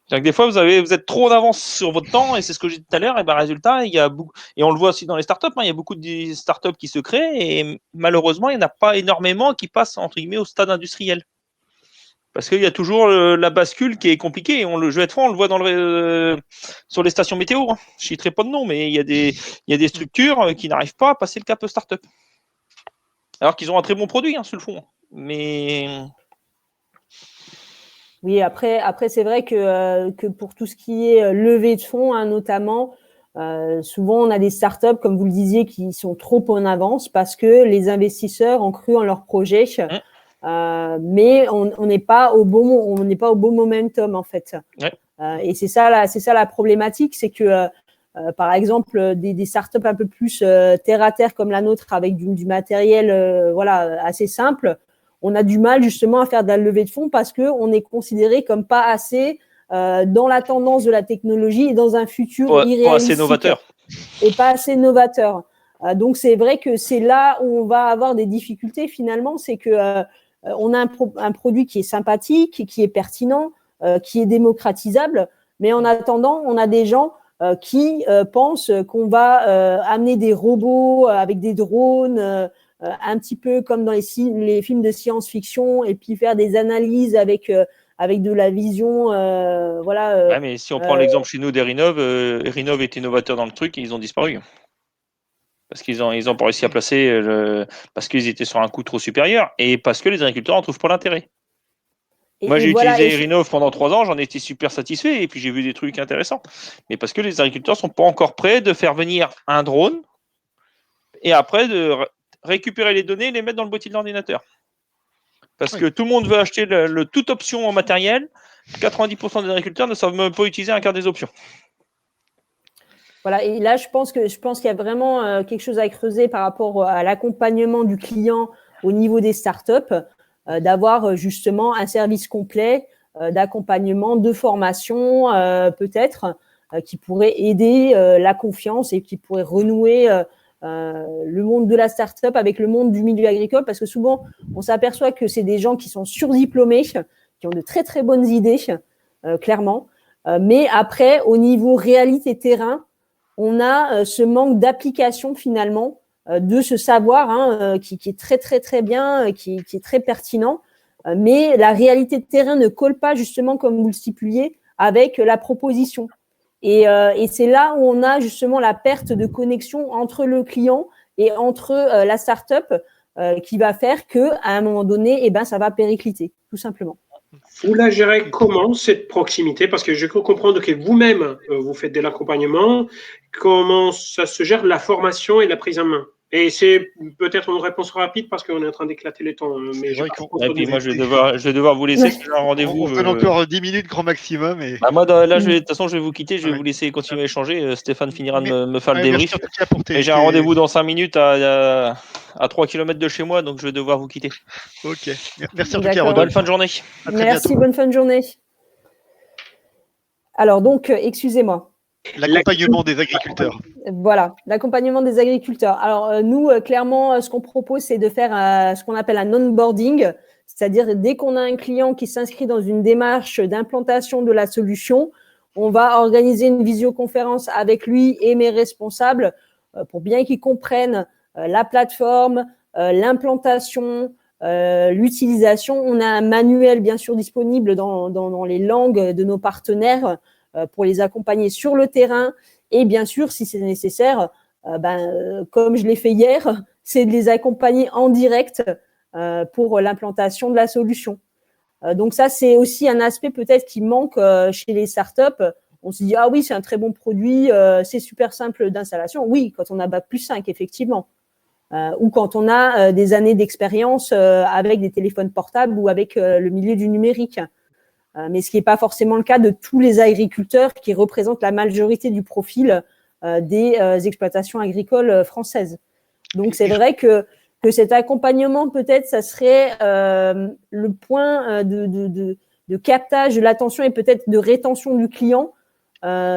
C'est-à-dire que des fois, vous êtes trop en avance sur votre temps, et c'est ce que j'ai dit tout à l'heure, et ben, résultat, il y a beaucoup, et on le voit aussi dans les startups, il y a beaucoup de startups qui se créent, et malheureusement, il n'y en a pas énormément qui passent, entre guillemets, au stade industriel. Parce qu'il y a toujours la bascule qui est compliquée. On le voit sur les stations météo. Je ne citerai pas de nom, mais il y a des structures qui n'arrivent pas à passer le cap startup. Alors qu'ils ont un très bon produit, sur le fond. Mais oui, après c'est vrai que pour tout ce qui est levée de fonds, notamment, souvent on a des startups, comme vous le disiez, qui sont trop en avance parce que les investisseurs ont cru en leur projet. Mais on n'est pas au bon momentum en fait. Et c'est ça la problématique, c'est que par exemple des startups un peu plus terre à terre comme la nôtre avec du matériel assez simple, on a du mal justement à faire de la levée de fonds parce que on est considéré comme pas assez dans la tendance de la technologie et dans un futur irréalistique, pas assez novateur. Et pas assez novateur. Donc c'est vrai que c'est là où on va avoir des difficultés finalement, c'est que on a un produit qui est sympathique, qui est pertinent, qui est démocratisable, mais en attendant, on a des gens qui pensent qu'on va amener des robots avec des drones, un petit peu comme dans les films de science-fiction, et puis faire des analyses avec de la vision. Mais si on prend l'exemple chez nous d'Erinov, Erinov était novateur dans le truc et ils ont disparu. Parce qu'ils n'ont pas réussi à placer, parce qu'ils étaient sur un coût trop supérieur et parce que les agriculteurs n'en trouvent pas l'intérêt. Moi, j'ai utilisé Erinov pendant 3 ans, j'en étais super satisfait et puis j'ai vu des trucs intéressants. Mais parce que les agriculteurs ne sont pas encore prêts de faire venir un drone et après de récupérer les données et les mettre dans le boîtier de l'ordinateur. Parce que tout le monde veut acheter le toute option en matériel. 90% des agriculteurs ne savent même pas utiliser un quart des options. Voilà, et là, je pense qu'il y a vraiment quelque chose à creuser par rapport à l'accompagnement du client au niveau des startups, d'avoir justement un service complet d'accompagnement, de formation, peut-être, qui pourrait aider la confiance et qui pourrait renouer le monde de la startup avec le monde du milieu agricole, parce que souvent, on s'aperçoit que c'est des gens qui sont surdiplômés, qui ont de très, très bonnes idées, clairement. Mais après, au niveau réalité terrain, on a ce manque d'application finalement de ce savoir qui est très très très bien, qui est très pertinent, mais la réalité de terrain ne colle pas justement comme vous le stipuliez avec la proposition. Et c'est là où on a justement la perte de connexion entre le client et entre la start-up qui va faire que à un moment donné, ça va péricliter, tout simplement. Vous la gérez comment, cette proximité? Parce que je peux comprendre que vous-même, vous faites de l'accompagnement. Comment ça se gère, la formation et la prise en main? Et c'est peut-être une réponse rapide parce qu'on est en train d'éclater le temps. Mais et puis moi, je vais devoir vous laisser. J'ai un rendez-vous. On fait encore 10 minutes grand maximum. Et... moi, là, de toute façon, je vais vous quitter. Je vais vous laisser continuer à échanger. Stéphane finira de me faire le débrief. Et j'ai un rendez-vous dans 5 minutes à 3 km de chez moi, donc je vais devoir vous quitter. Ok. Merci en tout cas, Rodolphe. Bonne fin de journée. Merci, bonne fin de journée. Alors donc, excusez-moi. L'accompagnement des agriculteurs. Voilà, l'accompagnement des agriculteurs. Alors nous, clairement, ce qu'on propose, c'est de faire ce qu'on appelle un onboarding, c'est-à-dire dès qu'on a un client qui s'inscrit dans une démarche d'implantation de la solution, on va organiser une visioconférence avec lui et mes responsables pour bien qu'ils comprennent la plateforme, l'implantation, l'utilisation. On a un manuel bien sûr disponible dans les langues de nos partenaires pour les accompagner sur le terrain et bien sûr si c'est nécessaire, comme je l'ai fait hier, c'est de les accompagner en direct pour l'implantation de la solution. Donc ça c'est aussi un aspect peut-être qui manque chez les startups. On se dit ah oui c'est un très bon produit, c'est super simple d'installation. Oui quand on a Bac+5 effectivement. Ou quand on a des années d'expérience avec des téléphones portables ou avec le milieu du numérique. Mais ce qui n'est pas forcément le cas de tous les agriculteurs qui représentent la majorité du profil des exploitations agricoles françaises. Donc, c'est vrai que cet accompagnement, peut-être, ça serait le point de captage de l'attention et peut-être de rétention du client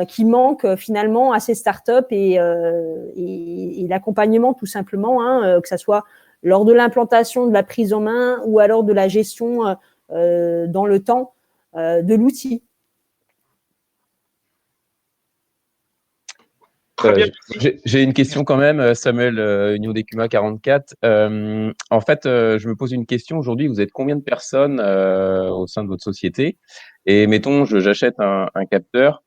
qui manque finalement à ces startups et l'accompagnement tout simplement, que ça soit lors de l'implantation, de la prise en main ou alors de la gestion dans le temps de l'outil. J'ai une question quand même, Samuel, Union d'Ecuma 44. En fait, je me pose une question. Aujourd'hui, vous êtes combien de personnes au sein de votre société? Et mettons, j'achète un capteur.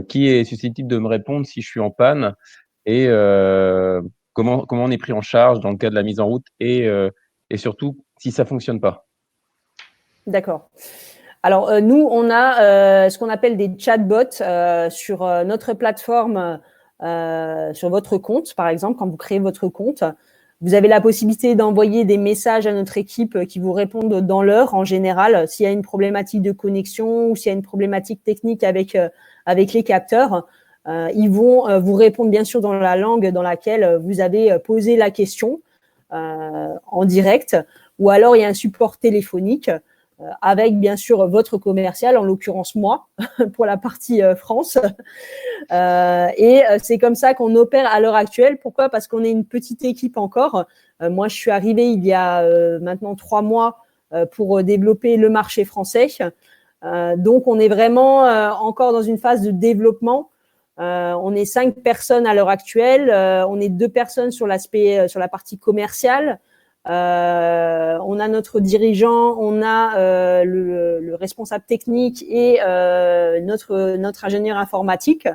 Qui est susceptible de me répondre si je suis en panne? Et comment on est pris en charge dans le cas de la mise en route? Et surtout, si ça ne fonctionne pas? D'accord. Alors, nous, on a ce qu'on appelle des chatbots sur notre plateforme, sur votre compte, par exemple, quand vous créez votre compte. Vous avez la possibilité d'envoyer des messages à notre équipe qui vous répondent dans l'heure, en général, s'il y a une problématique de connexion ou s'il y a une problématique technique avec les capteurs. Ils vont vous répondre, bien sûr, dans la langue dans laquelle vous avez posé la question en direct. Ou alors, il y a un support téléphonique avec bien sûr votre commercial, en l'occurrence moi, pour la partie France. Et c'est comme ça qu'on opère à l'heure actuelle. Pourquoi? Parce qu'on est une petite équipe encore. Moi, je suis arrivée il y a maintenant 3 mois pour développer le marché français. Donc, on est vraiment encore dans une phase de développement. On est 5 personnes à l'heure actuelle. On est 2 personnes sur la partie commerciale. On a notre dirigeant, on a le responsable technique et notre ingénieur informatique.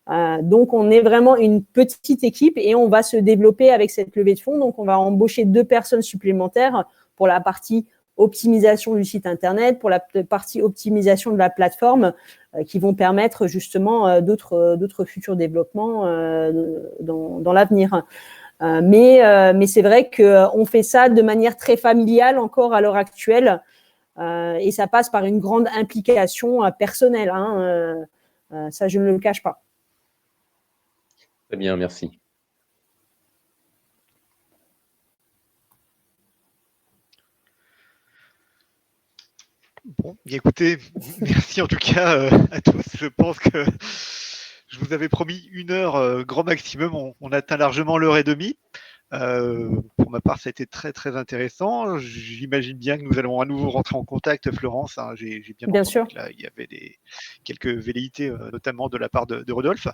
Donc, on est vraiment une petite équipe et on va se développer avec cette levée de fonds. Donc, on va embaucher 2 personnes supplémentaires pour la partie optimisation du site internet, pour la partie optimisation de la plateforme, qui vont permettre justement d'autres futurs développements dans l'avenir. Mais c'est vrai qu'on fait ça de manière très familiale encore à l'heure actuelle et ça passe par une grande implication personnelle. Ça, je ne le cache pas. Très bien, merci. Bon, bien écoutez, merci en tout cas à tous. Je pense que je vous avais promis 1 heure grand maximum. On atteint largement l'heure et demie. Pour ma part, ça a été très très intéressant. J'imagine bien que nous allons à nouveau rentrer en contact, Florence. J'ai bien entendu sûr. que là, il y avait quelques velléités, notamment de la part de Rodolphe.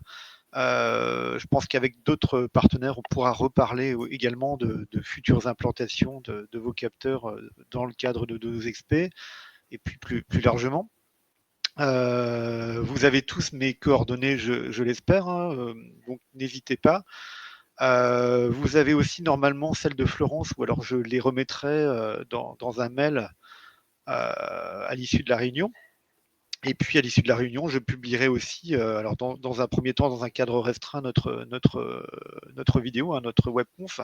Je pense qu'avec d'autres partenaires, on pourra reparler également de futures implantations de vos capteurs dans le cadre de nos expés et puis plus largement. Vous avez tous mes coordonnées, je l'espère, donc n'hésitez pas. Vous avez aussi normalement celle de Florence, ou alors je les remettrai dans un mail à l'issue de la réunion. Et puis à l'issue de la réunion, je publierai aussi, alors dans un premier temps, dans un cadre restreint, notre vidéo, notre webconf.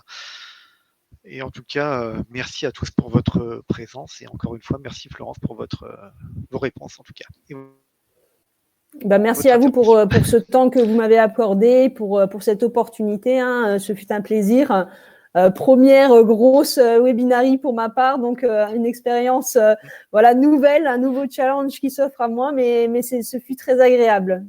Et en tout cas, merci à tous pour votre présence. Et encore une fois, merci Florence pour vos réponses en tout cas. Merci à vous pour ce temps que vous m'avez accordé, pour cette opportunité. Ce fut un plaisir. Première grosse webinarie pour ma part, donc une expérience nouvelle, un nouveau challenge qui s'offre à moi, mais ce fut très agréable.